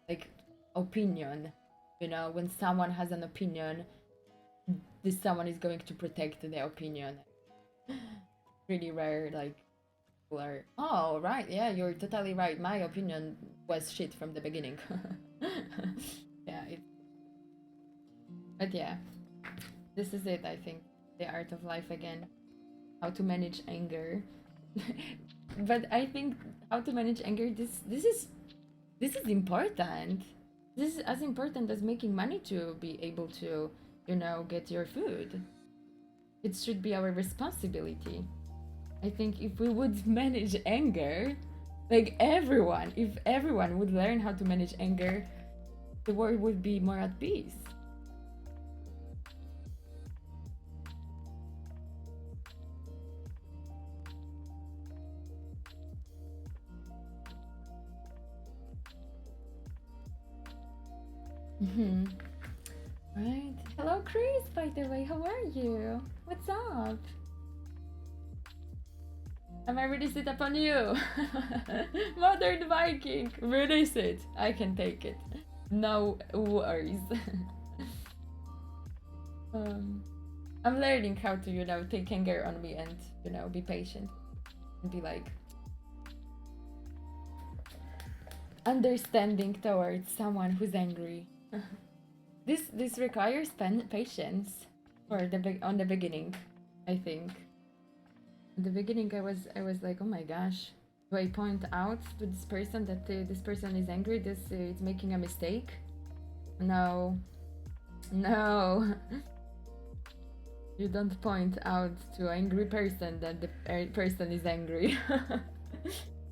like opinion, you know, when someone has an opinion, this someone is going to protect their opinion. Really rare, like, people are, oh right, yeah, you're totally right, my opinion was shit from the beginning. Yeah, but yeah, this is it, I think, the art of life again, how to manage anger. But I think how to manage anger, this is important. This is as important as making money to be able to, you know, get your food. It should be our responsibility. I think if we would manage anger, like everyone, if everyone would learn how to manage anger, the world would be more at peace. Right. Hello, Chris, by the way. How are you? What's up? Am I release it upon you? Modern Viking, release it. I can take it. No worries. I'm learning how to, you know, take anger on me and, you know, be patient and be like understanding towards someone who's angry. This requires patience for on the beginning, I think. In the beginning, I was like, oh my gosh, do I point out to this person that this person is angry? This is making a mistake? No, no. You don't point out to an angry person that the person is angry.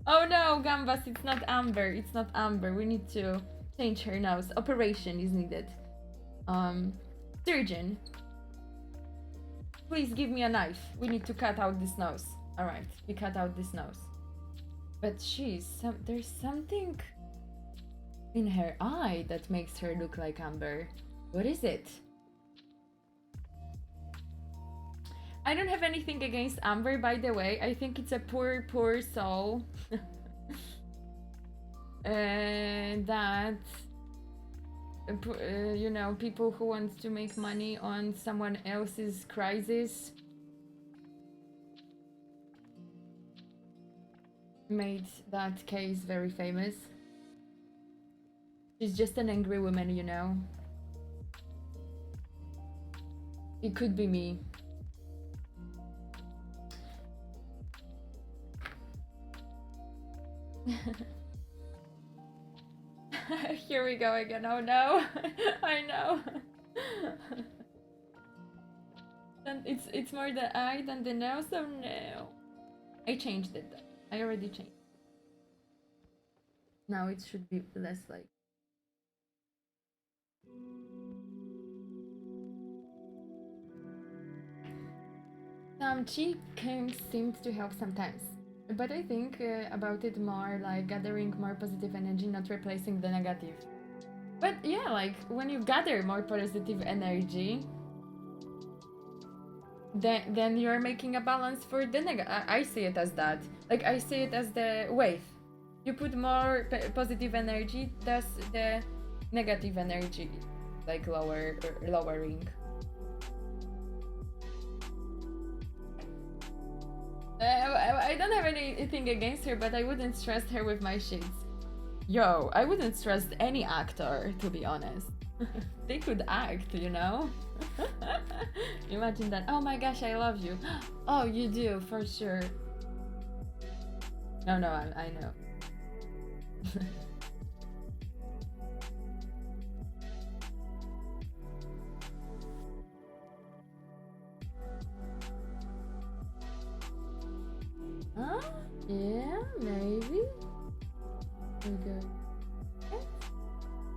Oh no, Gambas, it's not Amber. It's not Amber. We need to change her nose. Operation is needed. Surgeon, please give me a knife. We need to cut out this nose. All right, we cut out this nose. But there's something in her eye that makes her look like Amber. What is it? I don't have anything against Amber, by the way. I think it's a poor soul. That you know, people who want to make money on someone else's crisis made that case very famous. She's just an angry woman, you know. It could be me. Here we go again. Oh no. I know. And it's more the eye than the nose. Oh no. I changed it. I already changed. Now it should be less like. Some cheek creams seems to help sometimes. But I think about it more like gathering more positive energy, not replacing the negative. But yeah, like when you gather more positive energy, then you're making a balance for the negative. I see it as that. Like I see it as the wave. You put more positive energy, thus the negative energy, like lowering. I don't have anything against her, but I wouldn't trust her with my shits. Yo, I wouldn't trust any actor, to be honest. They could act, you know? Imagine that. Oh my gosh, I love you. Oh, you do, for sure. No, I know. Huh? Yeah, maybe. We go. Yes.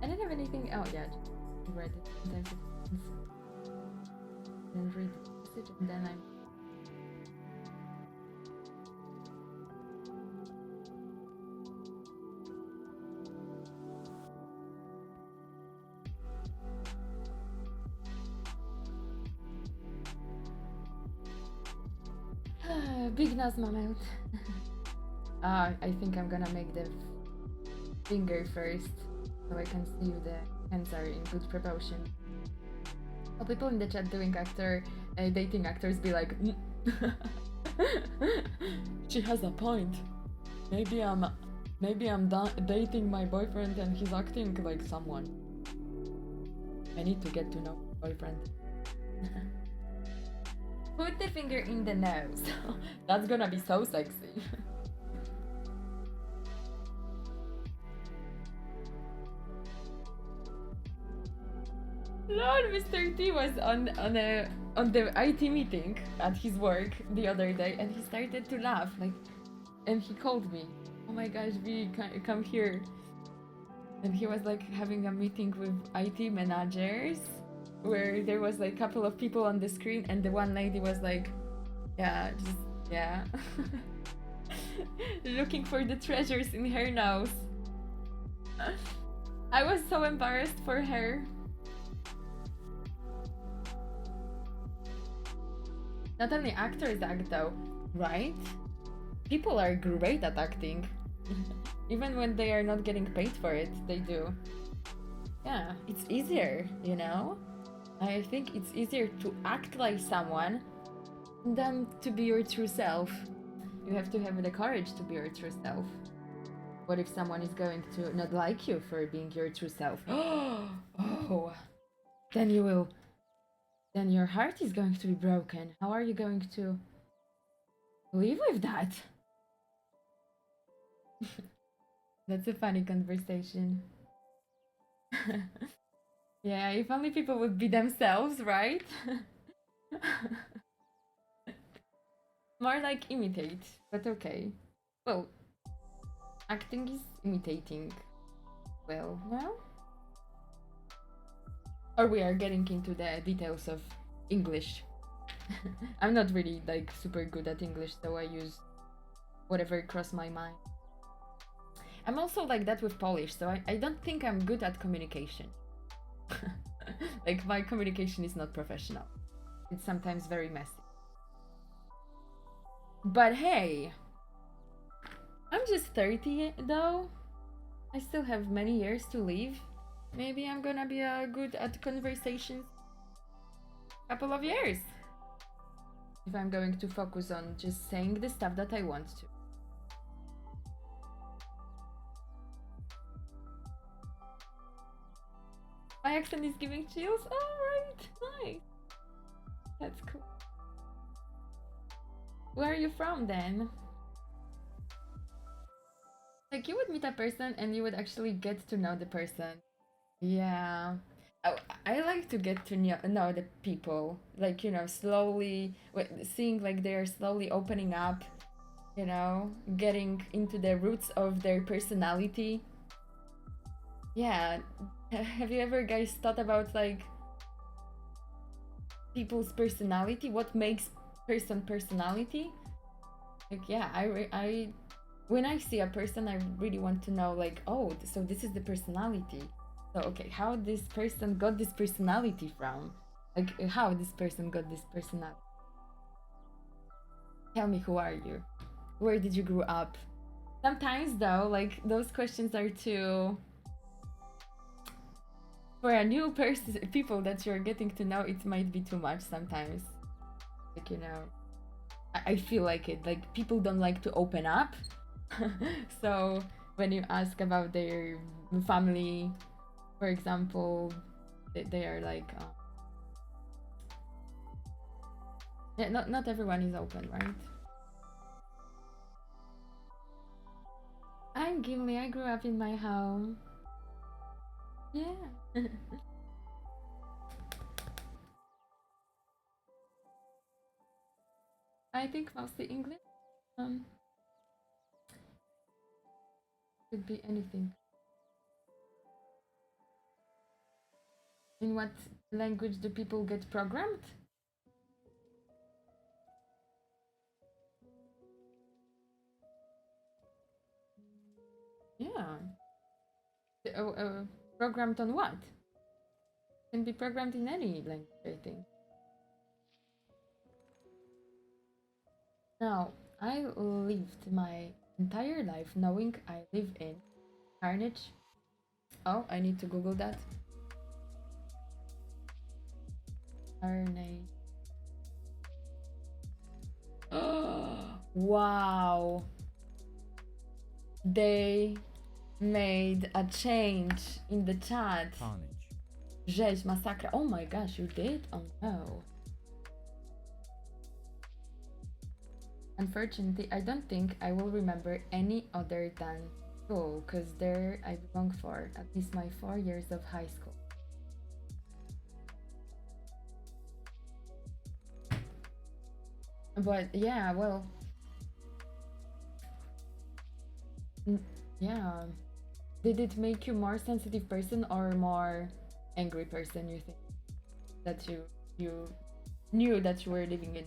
I didn't have anything. Oh, yeah. Just read it. Sometimes it then read the message and then I'm. Big nose moment. I think I'm gonna make the finger first so I can see if the hands are in good proportion. Oh, people in the chat doing dating actors be like, she has a point. Maybe I'm dating my boyfriend and he's acting like someone. I need to get to know my boyfriend. Put the finger in the nose. That's gonna be so sexy. Lol, Mr. T was on the IT meeting at his work the other day, and he started to laugh, like, and he called me. Oh my gosh, V, come here. And he was like having a meeting with IT managers, where there was like a couple of people on the screen, and the one lady was like, yeah, just yeah, looking for the treasures in her nose. I was so embarrassed for her. Not only actors act though, right? People are great at acting. Even when they are not getting paid for it, they do. Yeah, it's easier, you know? I think it's easier to act like someone than to be your true self. You have to have the courage to be your true self. What if someone is going to not like you for being your true self? Oh, then you will. Then your heart is going to be broken. How are you going to live with that? That's a funny conversation. Yeah, if only people would be themselves, right? More like imitate, but okay. Well, acting is imitating. Well, no? Or we are getting into the details of English. I'm not really like super good at English, so I use whatever crossed my mind. I'm also like that with Polish, so I don't think I'm good at communication. Like my communication is not professional. It's sometimes very messy. But hey, I'm just 30 though. I still have many years to live. Maybe I'm gonna be good at conversations. Couple of years. If I'm going to focus on just saying the stuff that I want to. My accent is giving chills. Alright, nice. That's cool. Where are you from then? Like you would meet a person and you would actually get to know the person. Yeah. Oh, I like to get to know the people. Like, you know, slowly seeing like they're slowly opening up, you know, getting into the roots of their personality. Yeah. Have you ever guys thought about like people's personality? What makes personality? Like, yeah, I when I see a person, I really want to know like, oh, so this is the personality. So okay, how this person got this personality from? Like, how this person got this personality? Tell me, who are you? Where did you grow up? Sometimes though, like those questions are too. For a new person, people that you're getting to know, it might be too much sometimes. Like, you know, I feel like it. Like people don't like to open up. So when you ask about their family, for example, they are like, Yeah, not everyone is open, right? I'm Gimli. I grew up in my home. Yeah. I think mostly English. Um, could be anything. In what language do people get programmed? Yeah. Programmed on what? Can be programmed in any language, I think. Now, I lived my entire life knowing I live in Carnage. Oh, I need to Google that. Carnage. Wow. They made a change in the chat. Carnage. Rzeź, masakra. Oh my gosh, you did? Oh no. Unfortunately, I don't think I will remember any other than school, because there I belong for at least my 4 years of high school. But yeah, well, yeah. Did it make you more sensitive person or more angry person, you think? That you knew that you were living in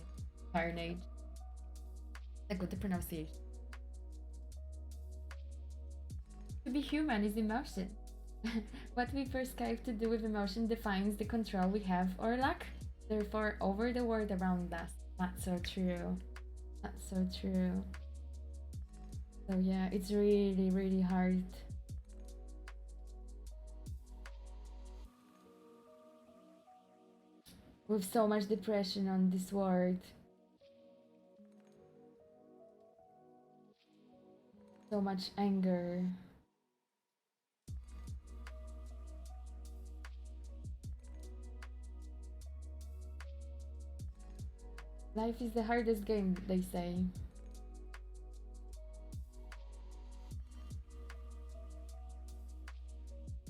Carnage? I got the pronunciation. To be human is emotion. What we prescribe to do with emotion defines the control we have or lack, therefore, over the world around us. That's so true. That's so true. So yeah, it's really, really hard. With so much depression on this world. So much anger. Life is the hardest game, they say.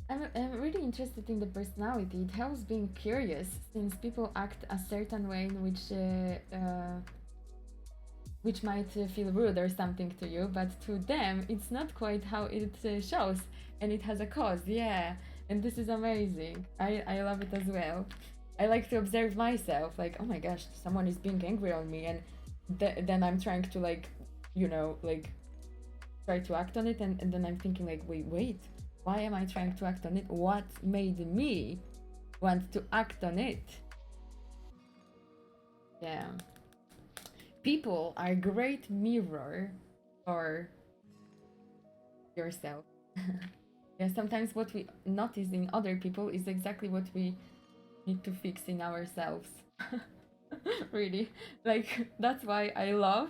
I'm really interested in the personality. It helps being curious, since people act a certain way in which might feel rude or something to you, but to them, it's not quite how it shows, and it has a cause, yeah. And this is amazing. I love it as well. I like to observe myself, like, oh my gosh, someone is being angry on me, and then I'm trying to, like, like, try to act on it, and then I'm thinking, like, wait, why am I trying to act on it? What made me want to act on it? Yeah. People are a great mirror for yourself. Yeah, sometimes what we notice in other people is exactly what we need to fix in ourselves. Really. Like, that's why I love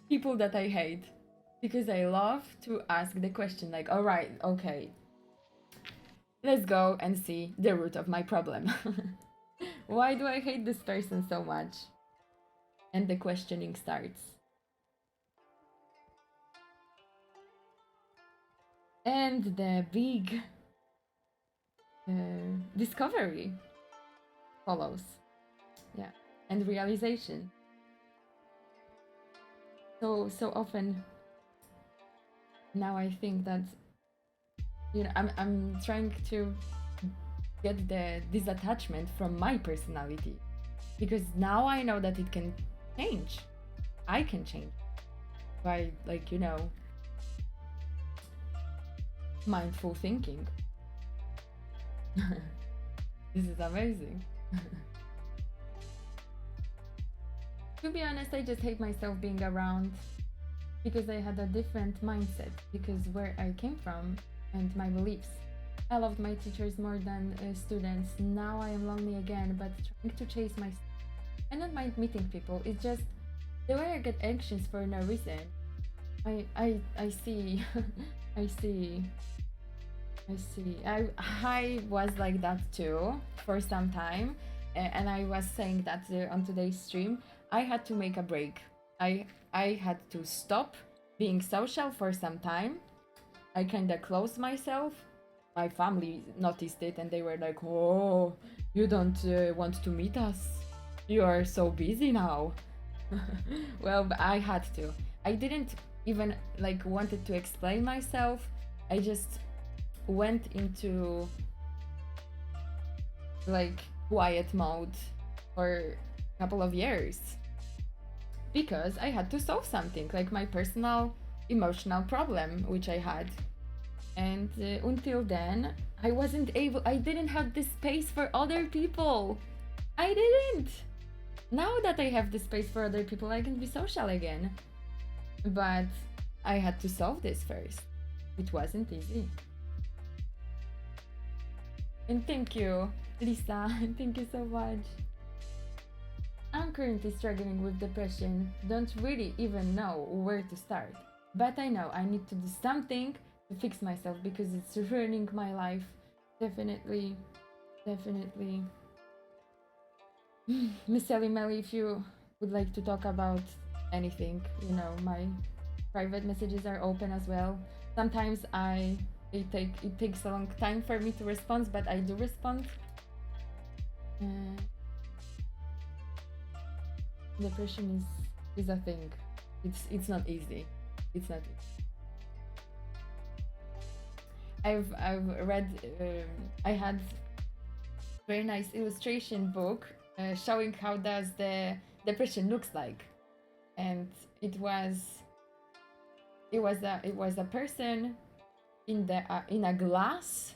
people that I hate. Because I love to ask the question, like, all right, okay, let's go and see the root of my problem. Why do I hate this person so much? And the questioning starts. And the big discovery follows. Yeah. And realization. So often now I think that, I'm trying to get the disattachment from my personality, because now I know that it can change. I can change by, like, mindful thinking. This is amazing. To be honest, I just hate myself being around, because I had a different mindset, because where I came from and my beliefs. I loved my teachers more than students. Now I am lonely again, but trying to chase my. I don't mind meeting people. It's just the way I get anxious for no reason. I see. I see. I see. I was like that too for some time, and I was saying that on today's stream. I had to make a break. I had to stop being social for some time. I kind of closed myself. My family noticed it and they were like, "Oh, you don't want to meet us? You are so busy now." Well, but I had to. I didn't even like wanted to explain myself. I just went into like quiet mode for a couple of years because I had to solve something like my personal emotional problem which I had. And until then, I didn't have the space for other people. I didn't. Now that I have the space for other people, I can be social again. But I had to solve this first. It wasn't easy. And thank you, Lisa. Thank you so much. I'm currently struggling with depression. Don't really even know where to start. But I know I need to do something to fix myself because it's ruining my life. Definitely. Definitely. Miss Ellie Melly, if you would like to talk about anything, you know, my private messages are open as well. Sometimes it takes a long time for me to respond, but I do respond. Uh, Depression is a thing. It's not easy. It's not easy. I've read I had very nice illustration book showing how does the depression looks like, and it was a person in a glass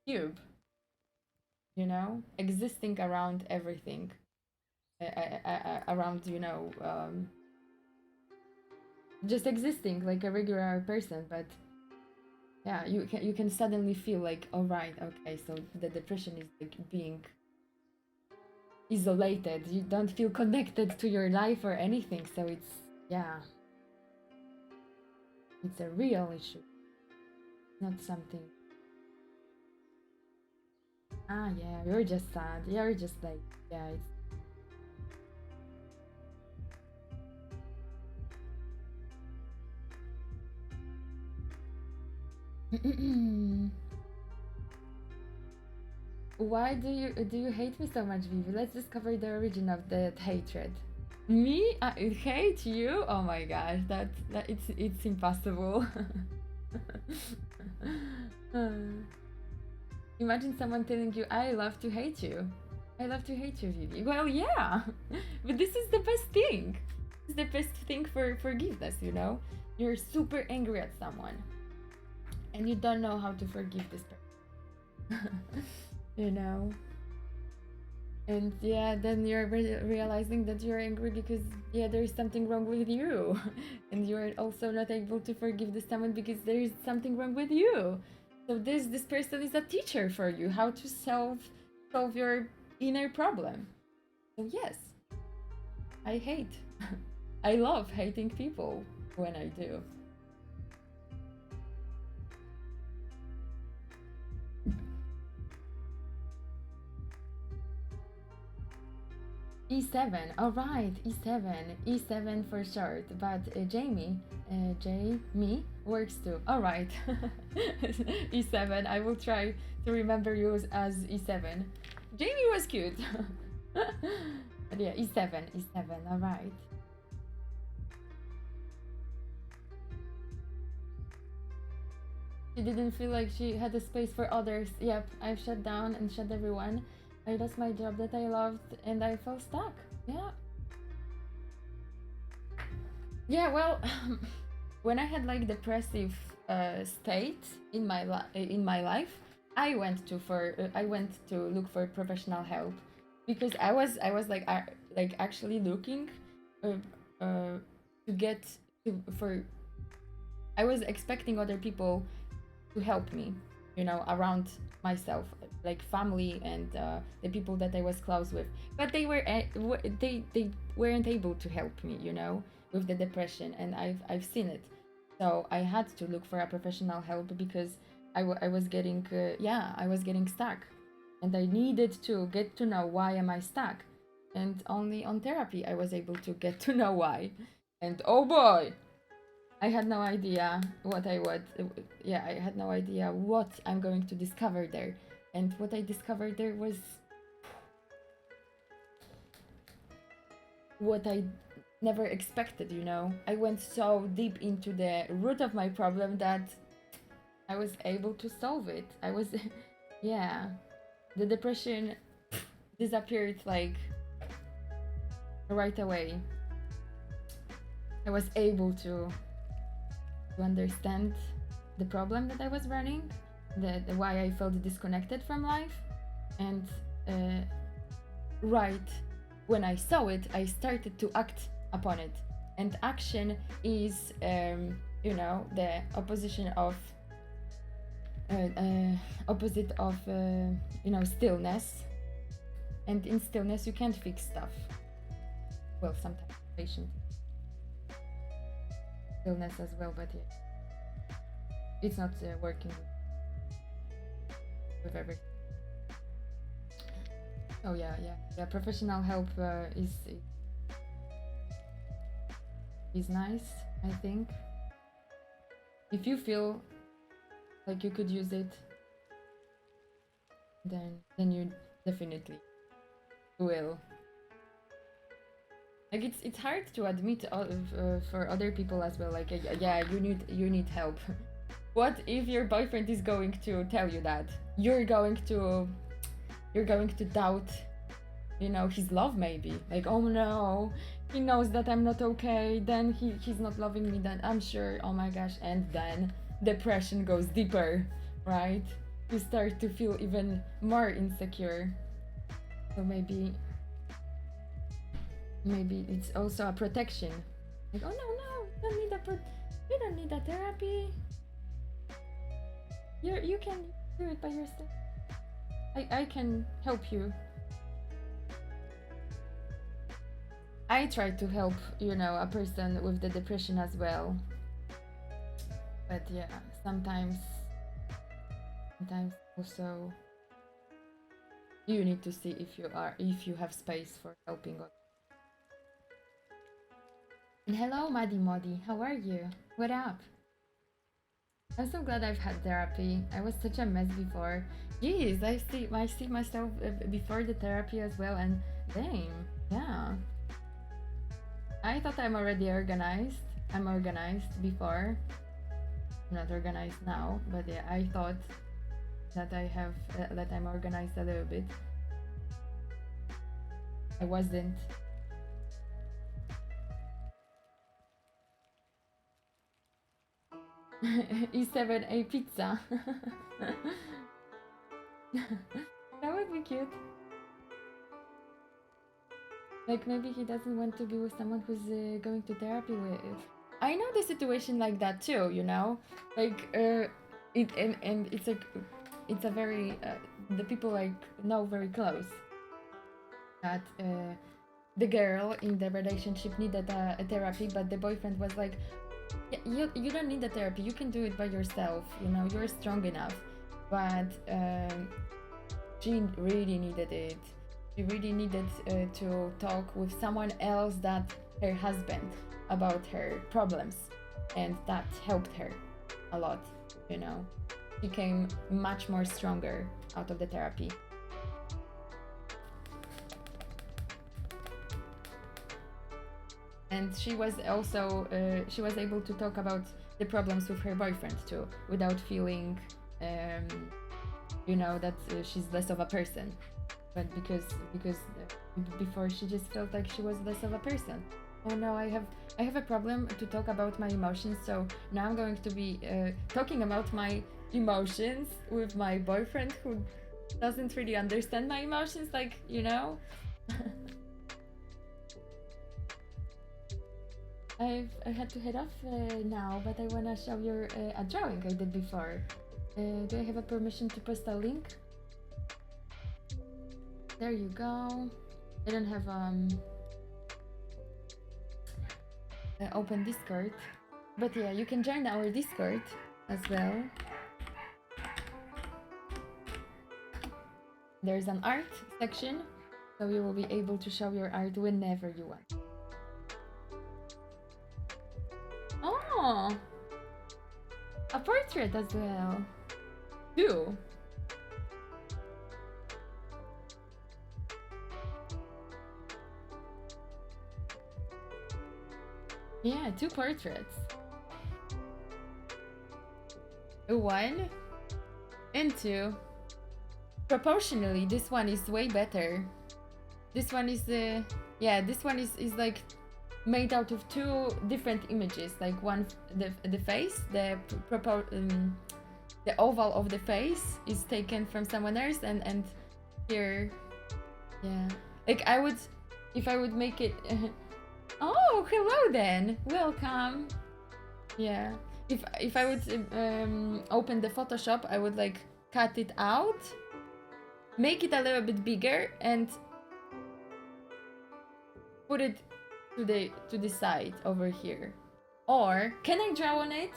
tube, you know, existing around everything, around just existing like a regular person, but yeah, you can suddenly feel like, all right, okay, so the depression is like being isolated. You don't feel connected to your life or anything, so it's, yeah, it's a real issue, not something. Ah, yeah, you're just sad. You're just like, yeah, it's. Why do you hate me so much, Vivi? Let's discover the origin of that hatred. Me? I hate you? Oh my gosh, that it's impossible. Uh, Imagine someone telling you, "I love to hate you." I love to hate you, Vivi. Well, yeah, but this is the best thing. It's the best thing for forgiveness. You know, you're super angry at someone, and you don't know how to forgive this person. You know, and yeah, then you're realizing that you're angry because yeah, there is something wrong with you, and you're also not able to forgive this someone because there is something wrong with you. So this person is a teacher for you how to solve your inner problem. So yes, I hate. I love hating people when I do. E7, alright, E7, E7 for short, but Jamie works too. Alright, E7, I will try to remember you as E7. Jamie was cute. But yeah, E7, E7, alright. She didn't feel like she had a space for others. Yep, I've shut down and shut everyone. I lost my job that I loved and I felt stuck. Yeah. Yeah, well, when I had like depressive state in my life, I went to look for professional help because I was like actually looking uh, to get to for I was expecting other people to help me, you know, around myself, like family and the people that I was close with. But they weren't able to help me, you know, with the depression, and I've seen it. So I had to look for a professional help because I was getting I was getting stuck, and I needed to get to know why am I stuck. And only on therapy I was able to get to know why. And oh boy, I had no idea what I would. Yeah, I had no idea what I'm going to discover there. And what I discovered there was what I never expected, you know? I went so deep into the root of my problem that I was able to solve it. I was, yeah, the depression disappeared like right away. I was able to understand the problem that I was running, the why I felt disconnected from life, and right when I saw it, I started to act upon it. And action is, you know, the opposition of you know, stillness. And in stillness, you can't fix stuff. Well, sometimes patient stillness as well, but yeah, it's not working with everything. Oh yeah, professional help is nice, I think. If you feel like you could use it, then you definitely will. Like it's hard to admit for other people as well. Like yeah, you need help. What if your boyfriend is going to tell you that? You're going to doubt, you know, his love maybe. Like, oh no, he knows that I'm not okay, then he's not loving me, then I'm sure, oh my gosh. And then depression goes deeper, right? You start to feel even more insecure. So maybe it's also a protection. Like, oh no, you don't need a therapy. You can do it by yourself. I can help you. I try to help, you know, a person with the depression as well. But yeah, sometimes also you need to see if you have space for helping others. And hello, Maddie Modi, how are you? What up? I'm so glad I've had therapy. I was such a mess before. Jeez, I see myself before the therapy as well, and dang, yeah. I thought I'm already organized. I'm organized before. I'm not organized now, but yeah, I thought that that I'm organized a little bit. I wasn't. E7A pizza. That would be cute. Like maybe he doesn't want to be with someone who's going to therapy with. I know the situation like that too, you know, like it and it's like it's a very the people like know very close that the girl in the relationship needed a therapy, but the boyfriend was like, yeah, you don't need a therapy, you can do it by yourself, you know, you're strong enough. But she really needed it. She really needed to talk with someone else than her husband about her problems, and that helped her a lot, you know. She came much more stronger out of the therapy. And she was also she was able to talk about the problems with her boyfriend too, without feeling you know, that she's less of a person. But because before she just felt like she was less of a person. Oh no, I have a problem to talk about my emotions, so now I'm going to be talking about my emotions with my boyfriend who doesn't really understand my emotions, like, you know. I had to head off now, but I wanna show you a drawing I did before. Do I have a permission to post a link? There you go. I don't have open Discord, but yeah, you can join our Discord as well. There's an art section, so you will be able to show your art whenever you want. Oh, a portrait as well. Two. Yeah, two portraits. One and two. Proportionally, this one is way better. This one is yeah, this one is like made out of two different images. Like one, the face, the oval of the face is taken from someone else, and here, yeah. Like I would, if I would make it. Oh, hello then. Welcome. Yeah. If I would open the Photoshop, I would like cut it out, make it a little bit bigger, and put it to the side over here. Or can I draw on it?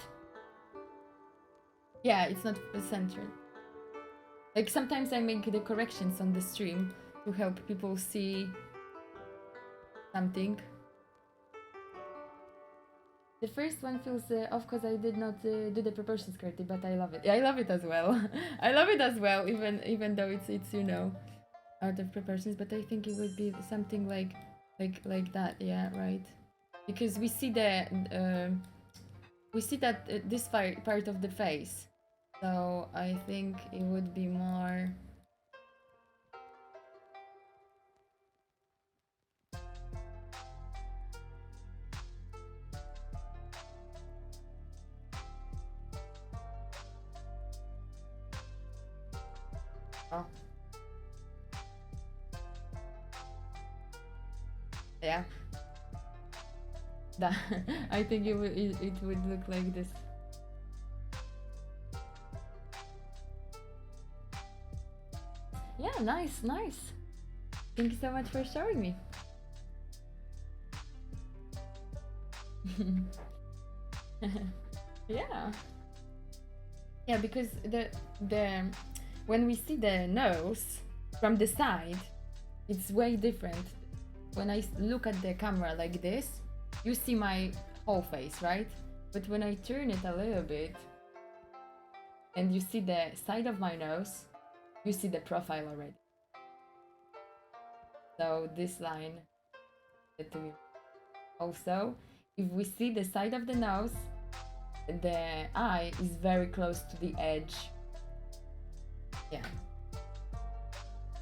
Yeah, it's not centered. Like sometimes I make the corrections on the stream to help people see something. The first one feels off because I did not do the proportions correctly, but I love it. I love it as well. I love it as well, even though it's you know out of proportions. But I think it would be something like that. Yeah, right. Because we see that this part of the face, so I think it would be more. Oh. Yeah. That, I think it would look like this. Yeah, nice. Thank you so much for showing me. Yeah. Yeah, because the when we see the nose from the side, it's way different. When I look at the camera like this, you see my whole face, right? But when I turn it a little bit and you see the side of my nose, you see the profile already. So this line that we also, if we see the side of the nose, the eye is very close to the edge. Yeah.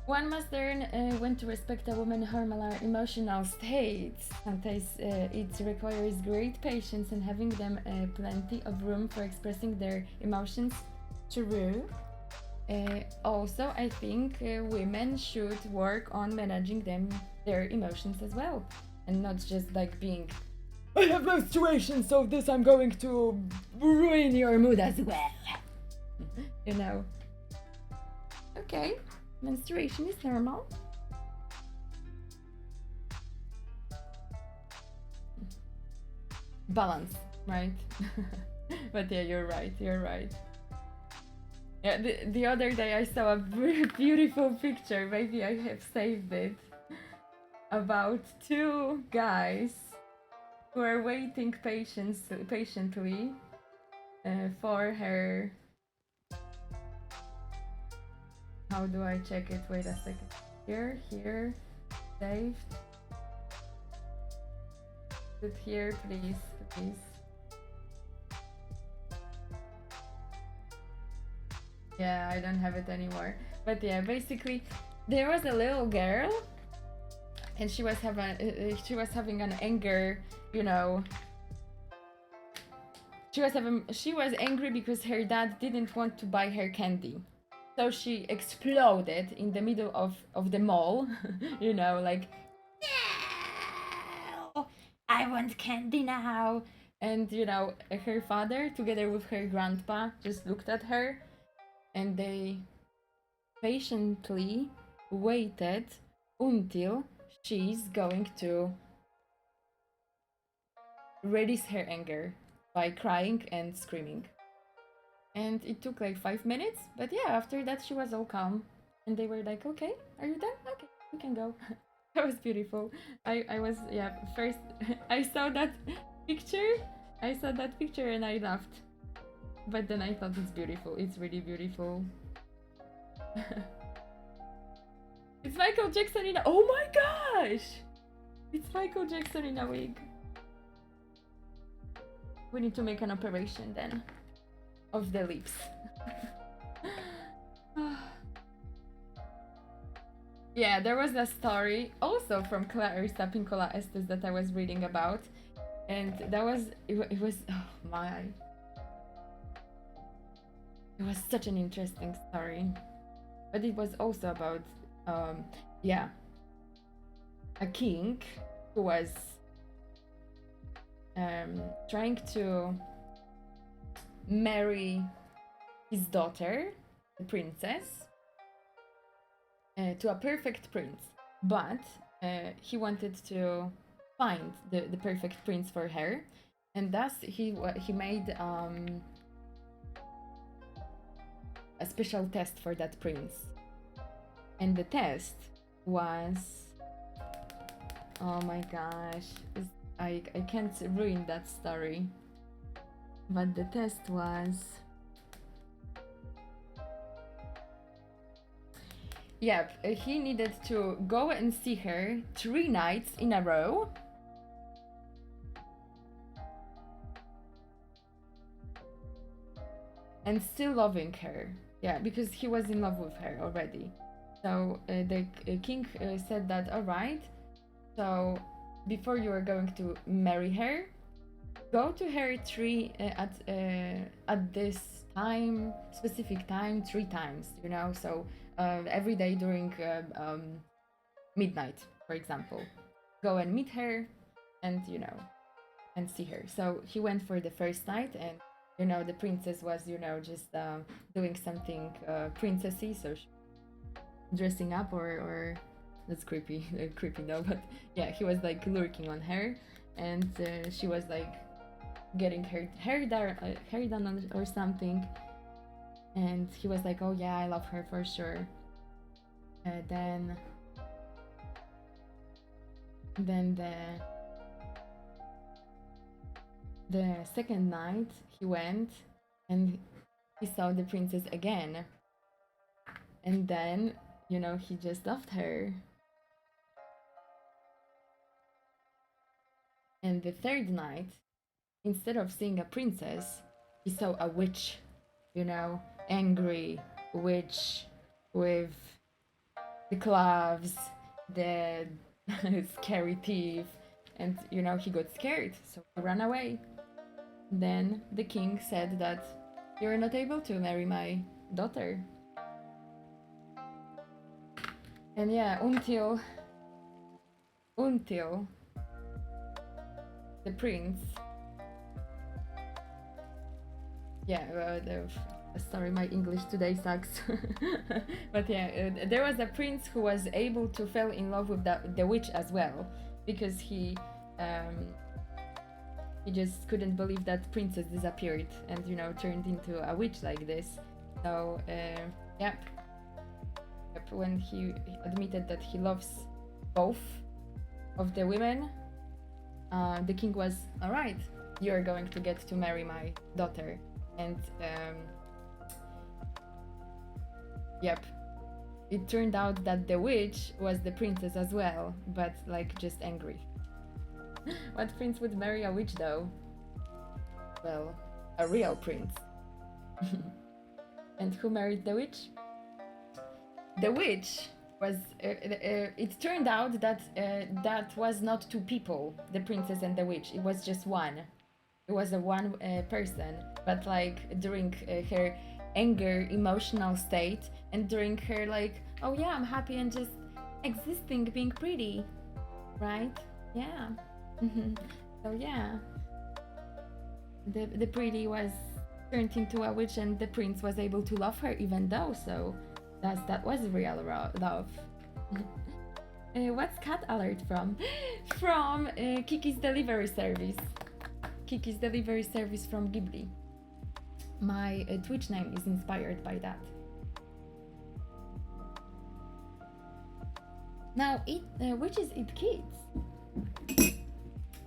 One must learn when to respect a woman's hormonal emotional states. Sometimes it requires great patience and having them plenty of room for expressing their emotions. True. Also, I think women should work on managing their emotions as well, and not just like being. I have menstruation, so this I'm going to ruin your mood as well. You know. Okay. Menstruation is normal. Balance, right? But yeah, you're right. Yeah, the other day I saw a beautiful picture, maybe I have saved it, about two guys who are waiting patiently for her. How do I check it? Wait a second. Here, saved. Put here, please. Yeah, I don't have it anymore. But yeah, basically, there was a little girl, and she was having an anger, you know. She was angry because her dad didn't want to buy her candy. So she exploded in the middle of the mall, you know, like, no, I want candy now. And, you know, her father, together with her grandpa, just looked at her and they patiently waited until she's going to release her anger by crying and screaming. And it took like 5 minutes, but yeah, after that she was all calm. And they were like, okay, are you done? Okay. we can go. That was beautiful. I was, yeah, first I saw that picture. I saw that picture and I laughed. But then I thought it's beautiful. It's really beautiful. It's Michael Jackson in a... Oh my gosh! It's Michael Jackson in a wig. We need to make an operation then. Of the lips. Yeah, there was a story also from Clarissa Pinkola Estes that I was reading about. And that was... It was... Oh my... It was such an interesting story. But it was also about... yeah, a king who was trying to marry his daughter, the princess, to a perfect prince, but he wanted to find the perfect prince for her, and thus he made a special test for that prince. And the test was... Oh my gosh, I can't ruin that story. But the test was... Yep, he needed to go and see her 3 nights in a row. And still loving her. Yeah, because he was in love with her already. So the king said that, all right, so before you are going to marry her, go to her at this time, specific time, 3 times, you know, so every day during midnight, for example. Go and meet her and, you know, and see her. So he went for the first night, and, you know, the princess was, you know, just doing something princessy, so she dressing up or that's creepy. Creepy though, but yeah, he was like lurking on her, and she was like getting her hair done or something, and he was like, oh yeah, I love her for sure. Then the second night he went and he saw the princess again, and then, you know, he just loved her. And the third night, instead of seeing a princess, he saw a witch, you know, angry witch with the gloves, the scary teeth, and, you know, he got scared, so he ran away. Then the king said that you're not able to marry my daughter. And yeah, until the prince... Yeah, sorry, my English today sucks. But yeah, there was a prince who was able to fall in love with the witch as well, because he just couldn't believe that princess disappeared and, you know, turned into a witch like this. So yep, when he admitted that he loves both of the women, the king was, all right, you're going to get to marry my daughter. And yep, it turned out that the witch was the princess as well, but like just angry. What prince would marry a witch though? Well, a real prince. And who married the witch? The witch was... it turned out that that was not 2 people, the princess and the witch. It was just one. It was a one person, but like during her anger, emotional state, and during her like, oh yeah, I'm happy and just existing, being pretty, right? Yeah. So yeah, the pretty was turned into a witch, and the prince was able to love her even though. So that was real love. What's cat alert from? From Kiki's delivery service. Kiki's delivery service from Ghibli. My Twitch name is inspired by that. Now, witches eat kids.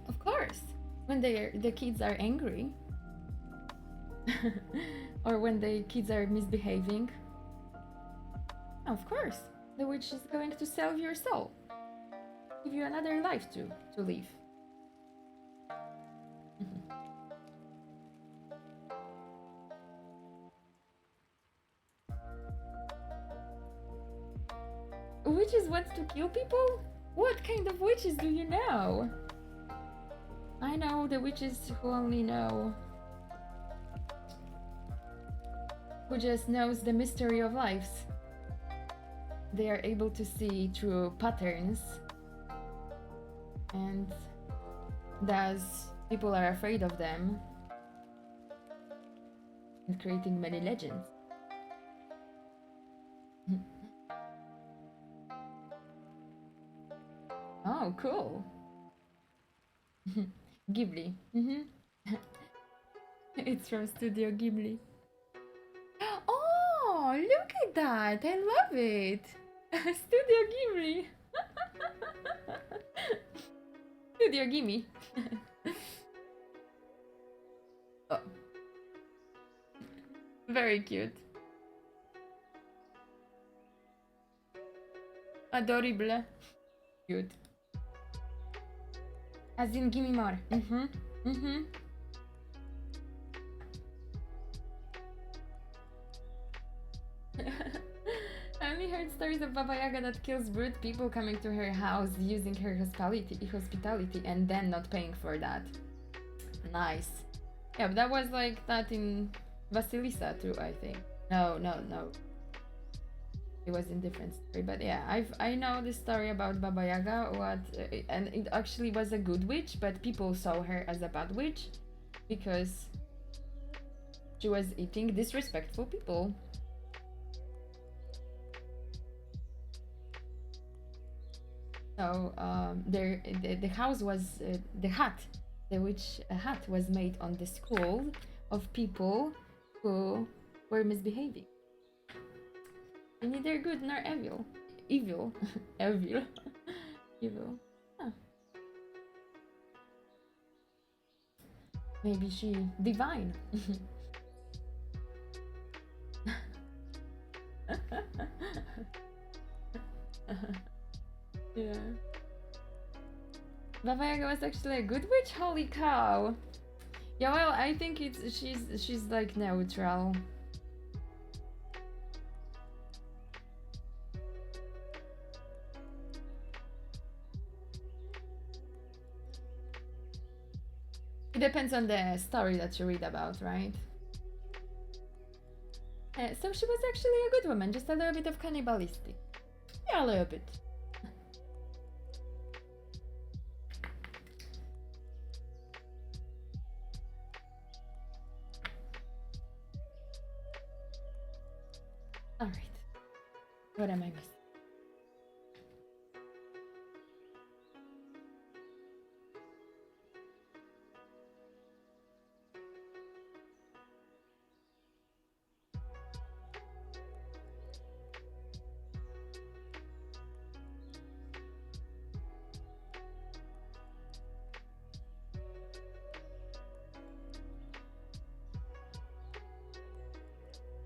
Of course, when the kids are angry, or when the kids are misbehaving. Of course, the witch is going to sell your soul, give you another life to live. Witches want to kill people? What kind of witches do you know? I know the witches who only know, who just knows the mystery of lives. They are able to see through patterns, and thus people are afraid of them, and creating many legends. Oh, cool. Ghibli. It's from Studio Ghibli. Oh, look at that! I love it! Studio Ghibli! Studio Ghibli! Oh. Very cute. Adorable. Cute. As in, gimme more. I only heard stories of Baba Yaga that kills rude people coming to her house using her hospitality and then not paying for that. Nice. Yeah, but that was like that in Vasilisa too, I think. No. It was in different story, but yeah, I know the story about Baba Yaga. And it actually was a good witch, but people saw her as a bad witch because she was eating disrespectful people. So the house was the witch hut was made on the school of people who were misbehaving. Neither good nor evil. Evil. Evil. Huh. Maybe she divine. Yeah. Baba Yaga was actually a good witch? Holy cow. Yeah, well, I think she's like neutral. It depends on the story that you read about, right? So she was actually a good woman, just a little bit of cannibalistic. Yeah, a little bit. Alright. What am I missing?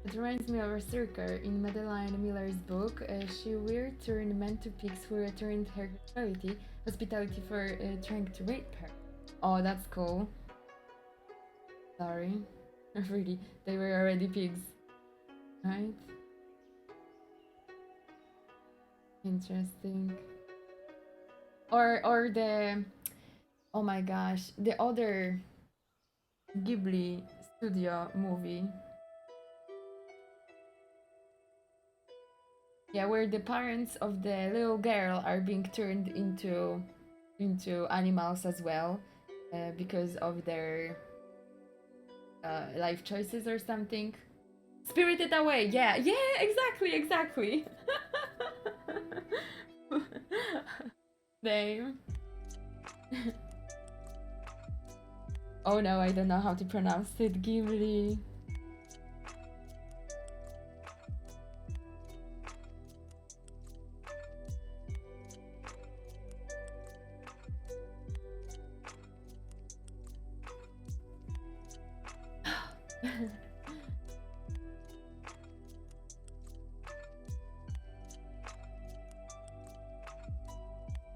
It reminds me of a Berserker in Madeline Miller's book. She weird turned men to pigs who returned her hospitality for trying to rape her. Oh, that's cool. Sorry. Really, they were already pigs. Right? Interesting. Or the... Oh my gosh, the other Ghibli studio movie. Yeah, where the parents of the little girl are being turned into animals as well, because of their life choices or something. Spirited Away. Yeah, exactly. They. Oh no, I don't know how to pronounce it. Ghibli.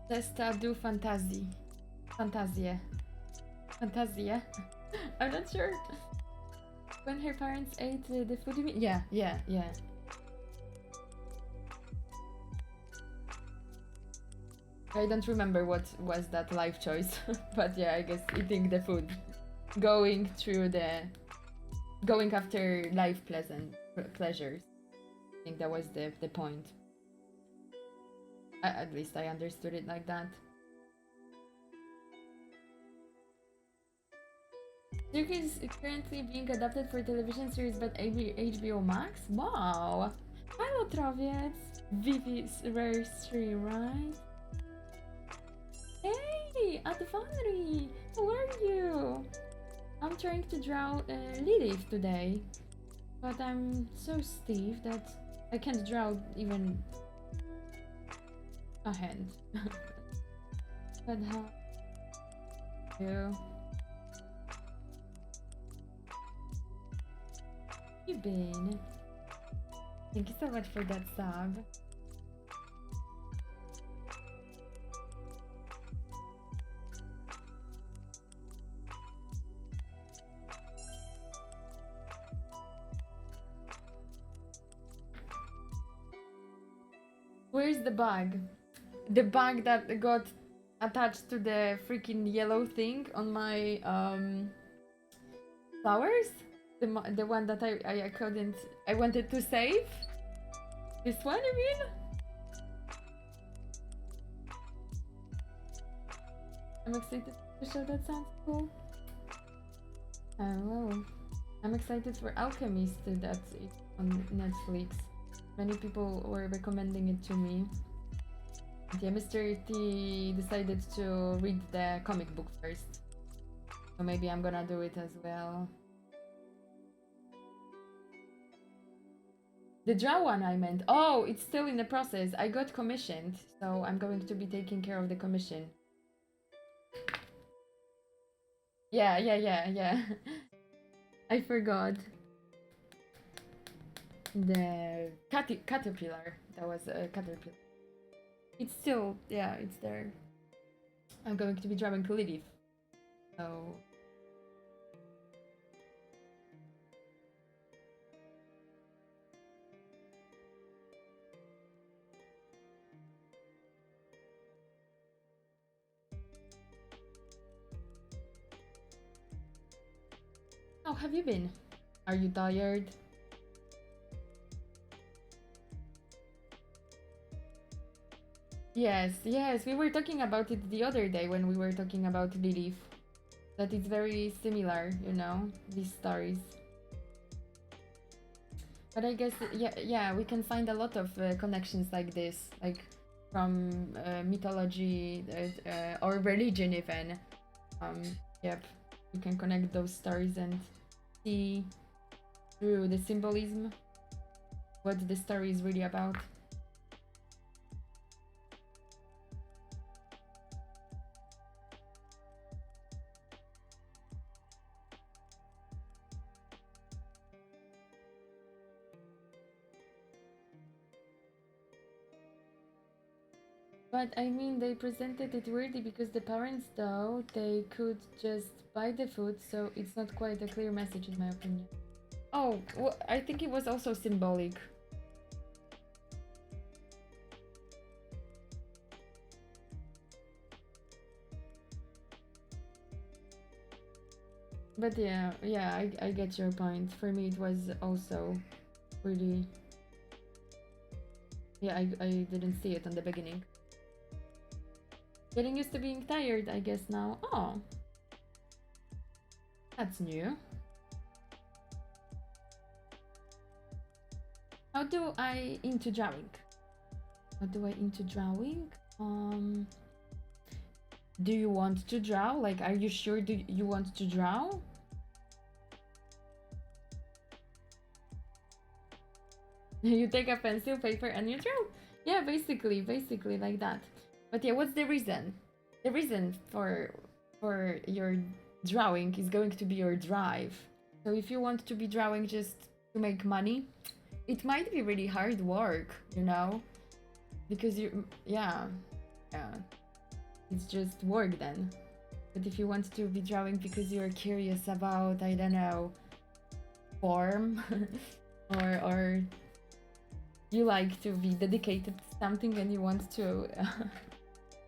Testa du fantazji. Fantazje. Fantazje? I'm not sure. When her parents ate the food, you mean? Yeah, yeah, yeah. I don't remember what was that life choice, but yeah, I guess eating the food. Going through the... Going after life pleasures. I think that was the point. At least I understood it like that. Turkey is currently being adapted for television series by HBO Max. Wow! Hello, Troviec! Vivi's rare stream, right? Hey, Advanri! How are you? I'm trying to draw Lilith today, but I'm so stiff that I can't draw even a hand. But how you? You been? Thank you so much for that sub. Where's the bug? The bug that got attached to the freaking yellow thing on my flowers? The one that I couldn't... I wanted to save? This one, I mean? I'm excited to show, that sounds cool. Well, I'm excited for Alchemist, that's it on Netflix. Many people were recommending it to me. And yeah, Mr. T decided to read the comic book first. So maybe I'm gonna do it as well. The draw one I meant. Oh, it's still in the process. I got commissioned, so I'm going to be taking care of the commission. Yeah. I forgot. The caterpillar. That was a caterpillar. It's still, yeah, it's there. I'm going to be drawing Lilith. So... How have you been? Are you tired? Yes, we were talking about it the other day when we were talking about Lilith. That it's very similar, you know, these stories. But I guess, yeah, we can find a lot of connections like this, like from mythology or religion even. Yep, you can connect those stories and see through the symbolism what the story is really about. But I mean, they presented it weirdly because the parents, though, they could just buy the food, so it's not quite a clear message in my opinion. Oh, well, I think it was also symbolic. But yeah, I get your point. For me, it was also really... Yeah, I didn't see it on the beginning. Getting used to being tired, I guess now. Oh. That's new. How do I into drawing? How do I into drawing? Do you want to draw? Like, are you sure do you want to draw? You take a pencil, paper, and you draw. Yeah, basically like that. But yeah, what's the reason? The reason for your drawing is going to be your drive. So if you want to be drawing just to make money, it might be really hard work, you know, because yeah, it's just work then. But if you want to be drawing because you're curious about, I don't know, form, or you like to be dedicated to something and you want to,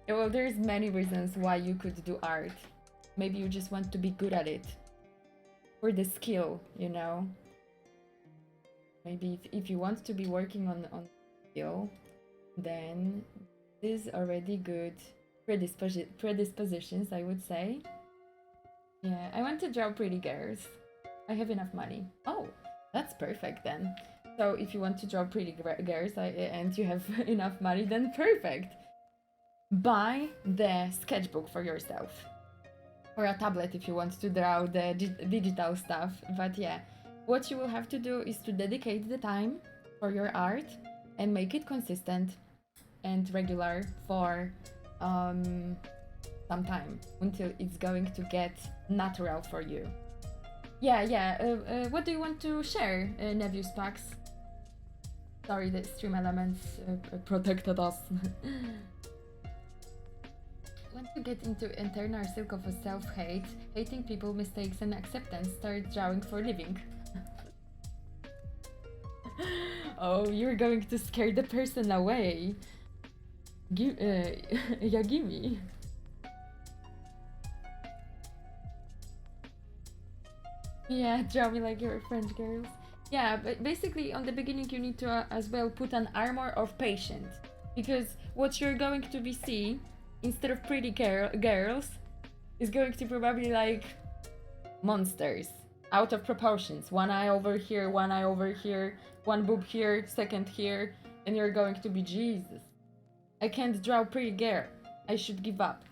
well, there's many reasons why you could do art. Maybe you just want to be good at it, or the skill, you know. Maybe if you want to be working on skill, then this is already good predispositions, I would say. Yeah, I want to draw pretty girls. I have enough money. Oh, that's perfect then. So if you want to draw pretty girls and you have enough money, then perfect. Buy the sketchbook for yourself. Or a tablet if you want to draw the digital stuff. But yeah, what you will have to do is to dedicate the time for your art and make it consistent and regular for some time until it's going to get natural for you. What do you want to share, Nevius Pax? Sorry, the stream elements protected us. Once you get into internal circle of self-hate, hating people, mistakes, and acceptance, start drawing for living. Oh, you're going to scare the person away. Yagimi. Yeah, draw me like you're French girls. Yeah, but basically on the beginning you need to as well put an armor of patient, because what you're going to be seeing instead of pretty girls is going to probably like monsters out of proportions. One eye over here, one boob here, second here, and you're going to be Jesus. I can't draw pretty girl. I should give up.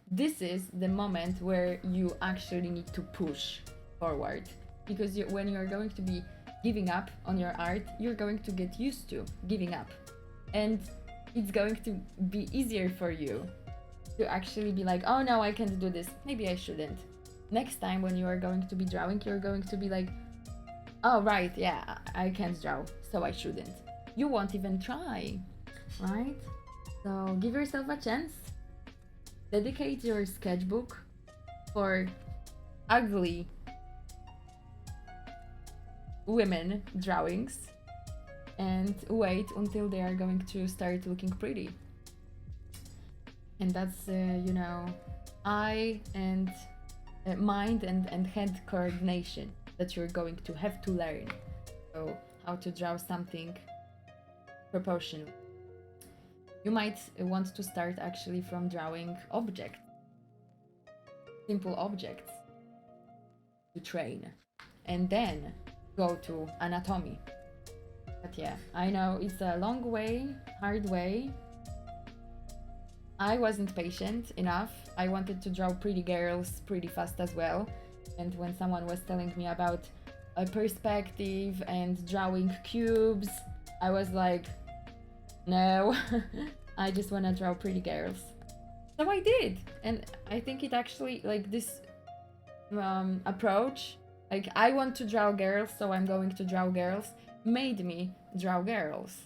This is the moment where you actually need to push forward, because when you're going to be giving up on your art, you're going to get used to giving up, and it's going to be easier for you to actually be like, oh no, I can't do this, maybe I shouldn't. Next time when you are going to be drawing, you're going to be like, oh right, yeah, I can't draw, so I shouldn't. You won't even try, right? So give yourself a chance. Dedicate your sketchbook for ugly women drawings and wait until they are going to start looking pretty. And that's, you know, eye and mind and head coordination that you're going to have to learn. So how to draw something proportional. You might want to start actually from drawing objects, simple objects, to train, and then go to anatomy. But yeah, I know it's a long way, hard way. I wasn't patient enough. I wanted to draw pretty girls pretty fast as well. And when someone was telling me about a perspective and drawing cubes, I was like, no, I just want to draw pretty girls. So I did. And I think it actually, like this approach, like I want to draw girls, so I'm going to draw girls, made me draw girls.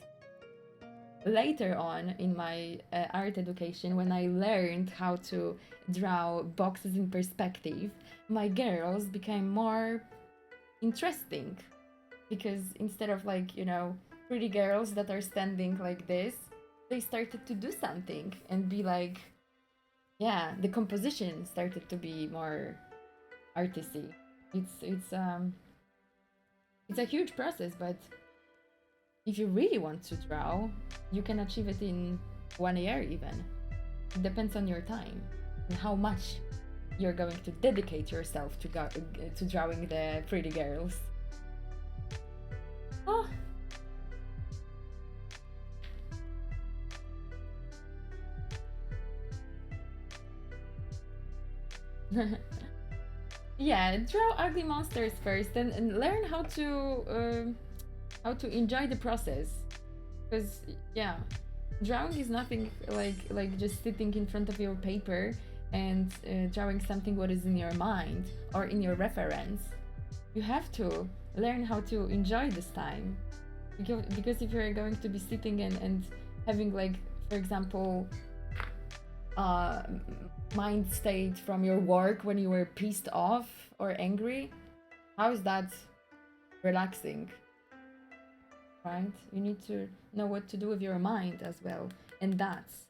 Later on in my art education, when I learned how to draw boxes in perspective, my girls became more interesting, because instead of like, you know, pretty girls that are standing like this, they started to do something and be like, yeah, the composition started to be more artisty. It's a huge process, but if you really want to draw, you can achieve it in 1 year even. It depends on your time and how much you're going to dedicate yourself to drawing the pretty girls. Oh. Yeah, draw ugly monsters first and learn how to enjoy the process, because yeah, drawing is nothing like just sitting in front of your paper and drawing something what is in your mind or in your reference. You have to learn how to enjoy this time. Because if you're going to be sitting and having, like, for example, uh, mind state from your work when you were pissed off or angry, how is that relaxing? Right? You need to know what to do with your mind as well. And that's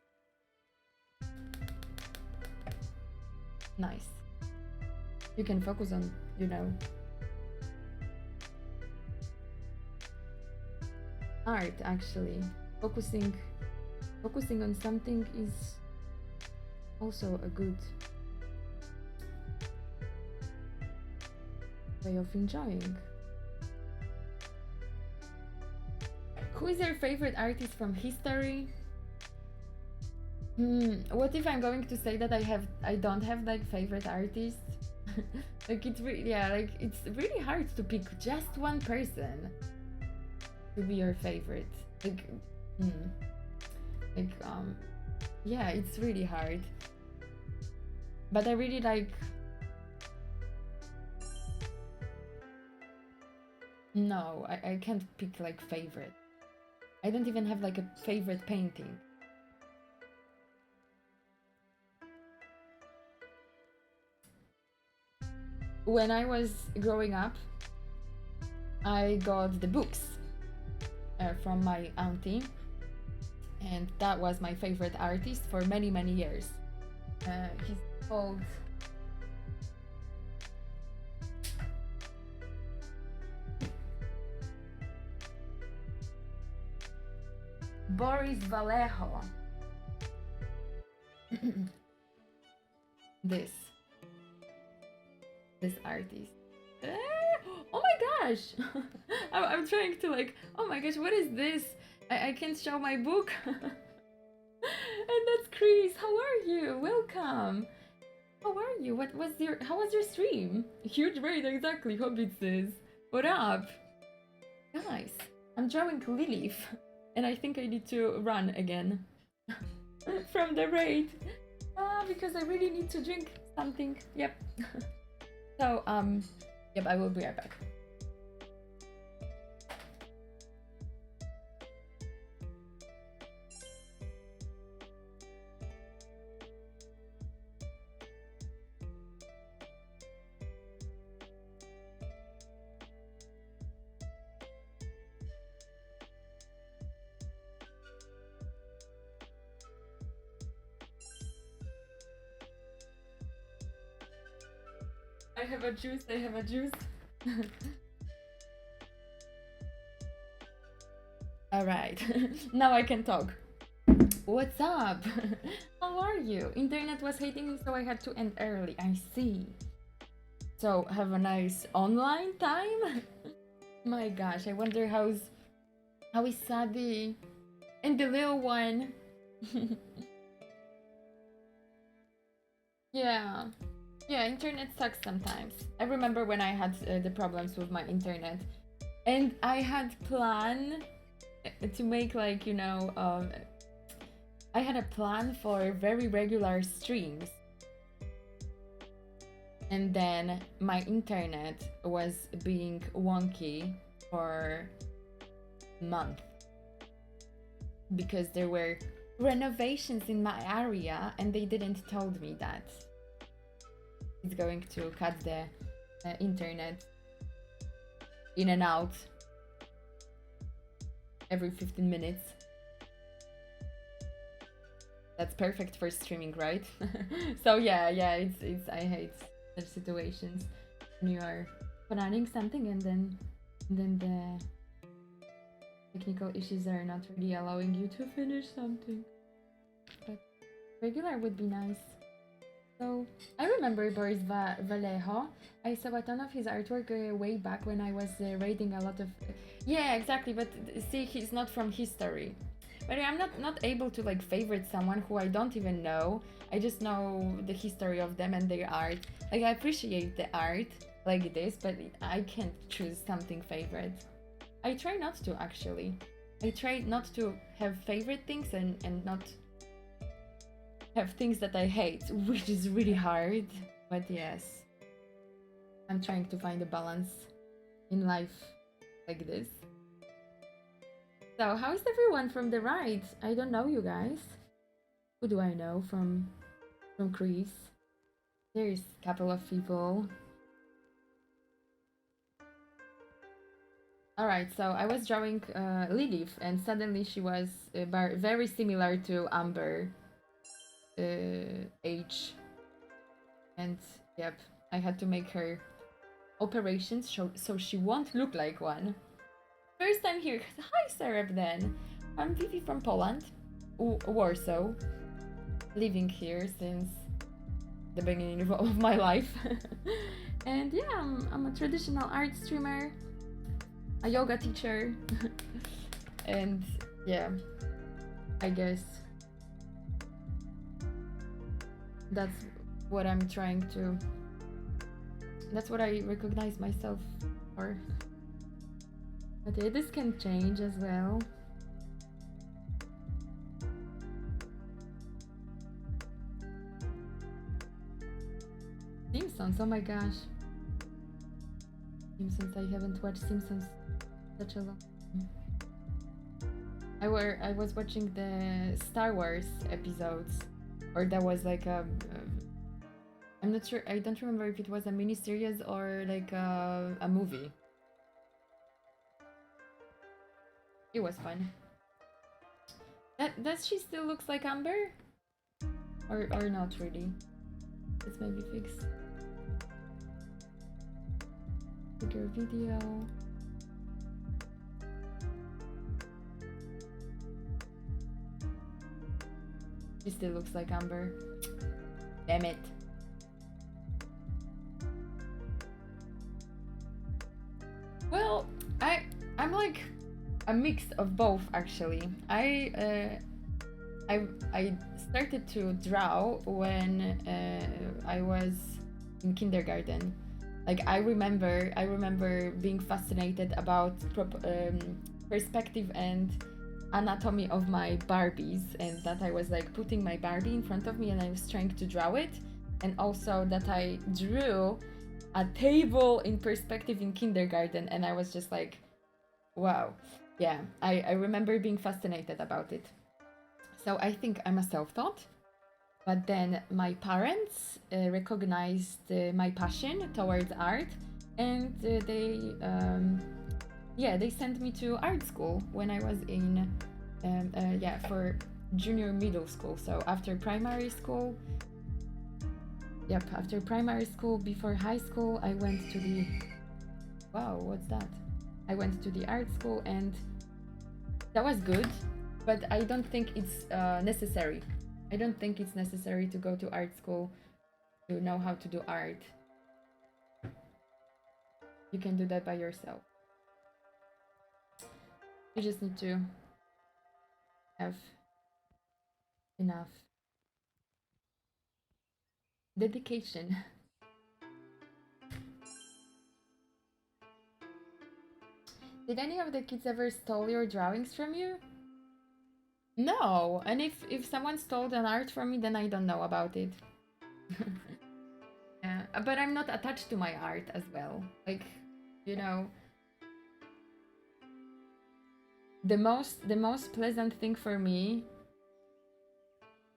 nice. You can focus on, art actually. Focusing on something is also a good way of enjoying. Who is your favorite artist from history? What if I'm going to say that I don't have like favorite artist? Like it's really hard to pick just one person to be your favorite. Like yeah, it's really hard. But I really like. No, I can't pick like favorite. I don't even have like a favorite painting. When I was growing up, I got the books from my auntie, and that was my favorite artist for many, many years. He's called Boris Vallejo. this artist. Oh my gosh! I'm trying to like, oh my gosh, what is this? I can't show my book. And that's Chris. How are you? Welcome. How are you? How was your stream? Huge raid, exactly. Hobbitses. What up? Guys, I'm drawing Lilith, and I think I need to run again from the raid. Because I really need to drink something. Yep. So, yep, I will be right back. I have a juice. Alright, now I can talk. What's up? How are you? Internet was hating me, so I had to end early. I see. So, have a nice online time? My gosh, I wonder how is Sadie and the little one? Yeah. Yeah, internet sucks sometimes. I remember when I had the problems with my internet, and I had plan to make like I had a plan for very regular streams, and then my internet was being wonky for a month because there were renovations in my area, and they didn't told me that it's going to cut the internet in and out every 15 minutes. That's perfect for streaming, right? So yeah, it's I hate such situations when you are planning something and then the technical issues are not really allowing you to finish something. But regular would be nice. So I remember Boris Vallejo. I saw a ton of his artwork way back when I was raiding a lot of. Yeah, exactly. But see, he's not from history. But I'm not able to like favorite someone who I don't even know. I just know the history of them and their art. Like I appreciate the art like this, but I can't choose something favorite. I try not to actually. I try not to have favorite things and not have things that I hate, which is really hard. But yes, I'm trying to find a balance in life like this. So, how is everyone from the right? I don't know you guys. Who do I know from Greece? There's a couple of people. Alright, so I was drawing Lilith, and suddenly she was very similar to Amber age. And yep, I had to make her operations so she won't look like one. First time here. Hi, Serebden. I'm Vivi from Poland, Warsaw. Living here since the beginning of my life. And yeah, I'm a traditional art streamer, a yoga teacher, and yeah, I guess that's what I'm trying to. That's what I recognize myself for. But yeah, this can change as well. Simpsons, oh my gosh. Simpsons, I haven't watched Simpsons such a long time. I was watching the Star Wars episodes, or that was like I'm not sure, I don't remember if it was a miniseries or like a movie. It was fun. Does she still looks like Amber? Or not really? Let's maybe fix bigger video. She still looks like Amber. Damn it. Well, I'm like a mix of both actually. I started to draw when I was in kindergarten. Like I remember being fascinated about perspective and anatomy of my Barbies, and that I was like putting my Barbie in front of me and I was trying to draw it, and also that I drew a table in perspective in kindergarten, and I was just like, wow. Yeah, I remember being fascinated about it. So I think I'm a self-taught, but then my parents recognized my passion towards art, and they sent me to art school when I was in for junior middle school. So after primary school, before high school, I went to the what's that? I went to the art school, and that was good, but I don't think it's necessary. I don't think it's necessary to go to art school to know how to do art. You can do that by yourself. You just need to have enough dedication. Did any of the kids ever stole your drawings from you? No, and if someone stole an art from me, then I don't know about it. Yeah, but I'm not attached to my art as well. Like, you know, the most pleasant thing for me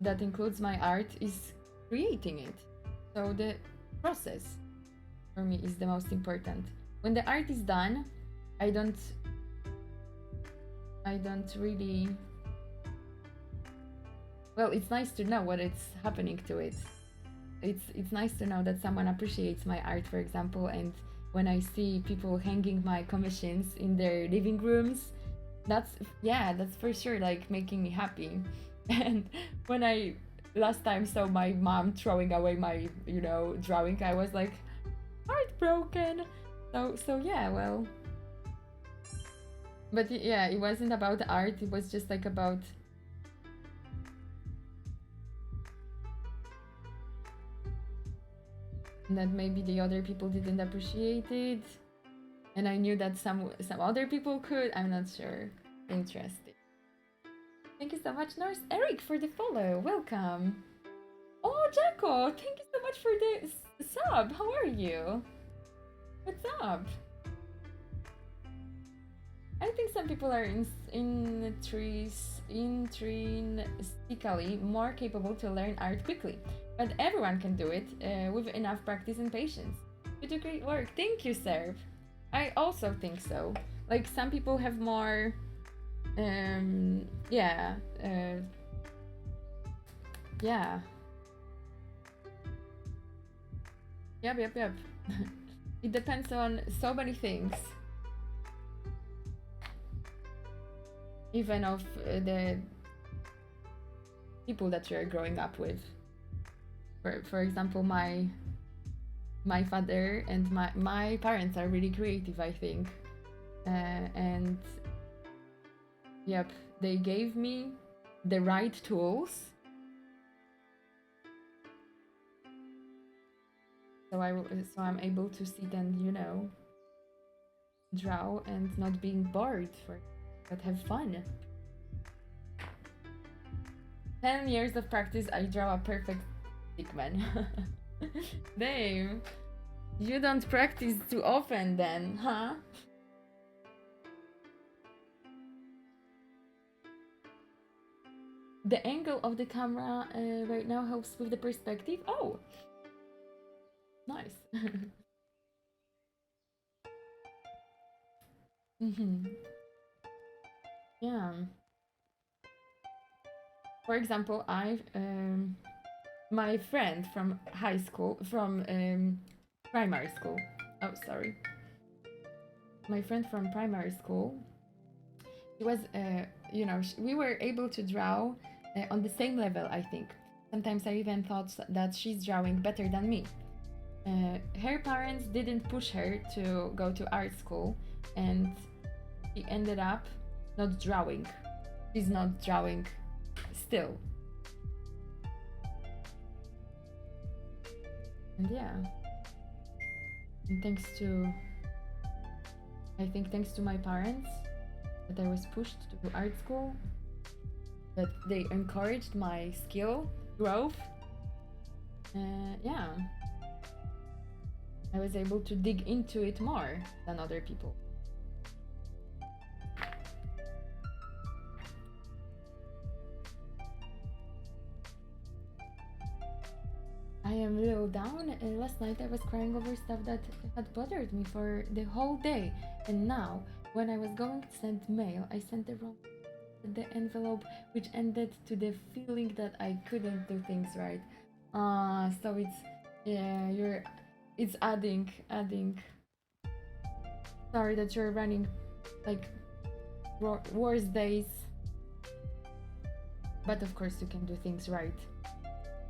that includes my art is creating it. So the process for me is the most important. When the art is done, I don't really. Well, it's nice to know what it's happening to it. It's nice to know that someone appreciates my art, for example, and when I see people hanging my commissions in their living rooms, that's for sure like making me happy. And when I last time saw my mom throwing away my drawing, I was like heartbroken. So yeah, well, but yeah, it wasn't about art, it was just like about that maybe the other people didn't appreciate it, and I knew that some other people could. I'm not sure. Interesting. Thank you so much, Nurse Eric, for the follow. Welcome. Oh, Jacko, thank you so much for the sub. How are you? What's up? I think some people are intrinsically more capable to learn art quickly, but everyone can do it with enough practice and patience. You do great work. Thank you, Serve. I also think so. Like some people have more, yeah, yeah, yep. It depends on so many things, even of the people that you're growing up with. For example, my father and my parents are really creative, I think, and yep, they gave me the right tools, so I'm able to sit and draw and not being bored but have fun. 10 years of practice, I draw a perfect stickman. Damn. You don't practice too often then, huh? The angle of the camera right now helps with the perspective. Oh, nice. Mm-hmm. Yeah. For example, my friend from high school, from primary school. Oh, sorry. My friend from primary school. She was, we were able to draw on the same level, I think. Sometimes I even thought that she's drawing better than me. Her parents didn't push her to go to art school, and she ended up not drawing. She's not drawing still. And yeah. And thanks to my parents, that I was pushed to art school, that they encouraged my skill growth. Yeah, I was able to dig into it more than other people. I am a little down. Last night I was crying over stuff that had bothered me for the whole day, and now when I was going to send mail, I sent the envelope, which ended to the feeling that I couldn't do things right. So it's adding. Sorry that you're running like worse days, but of course you can do things right.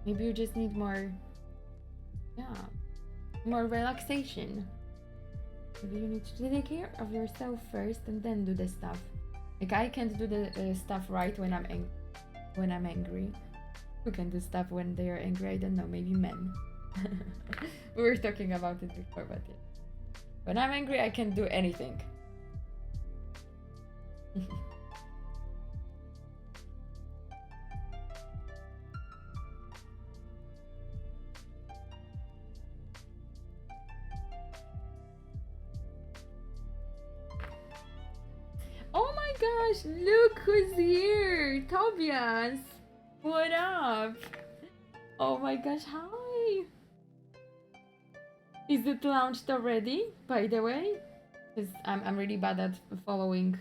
Maybe you just need more relaxation. Maybe you need to take care of yourself first and then do the stuff. Like I can't do the stuff right when I'm angry. Who can do stuff when they are angry? I don't know. Maybe men. We were talking about it before, but yeah. When I'm angry, I can do anything. Oh my gosh, look who's here! Tobias! What up? Oh my gosh, hi! Is it launched already, by the way? Because I'm really bad at following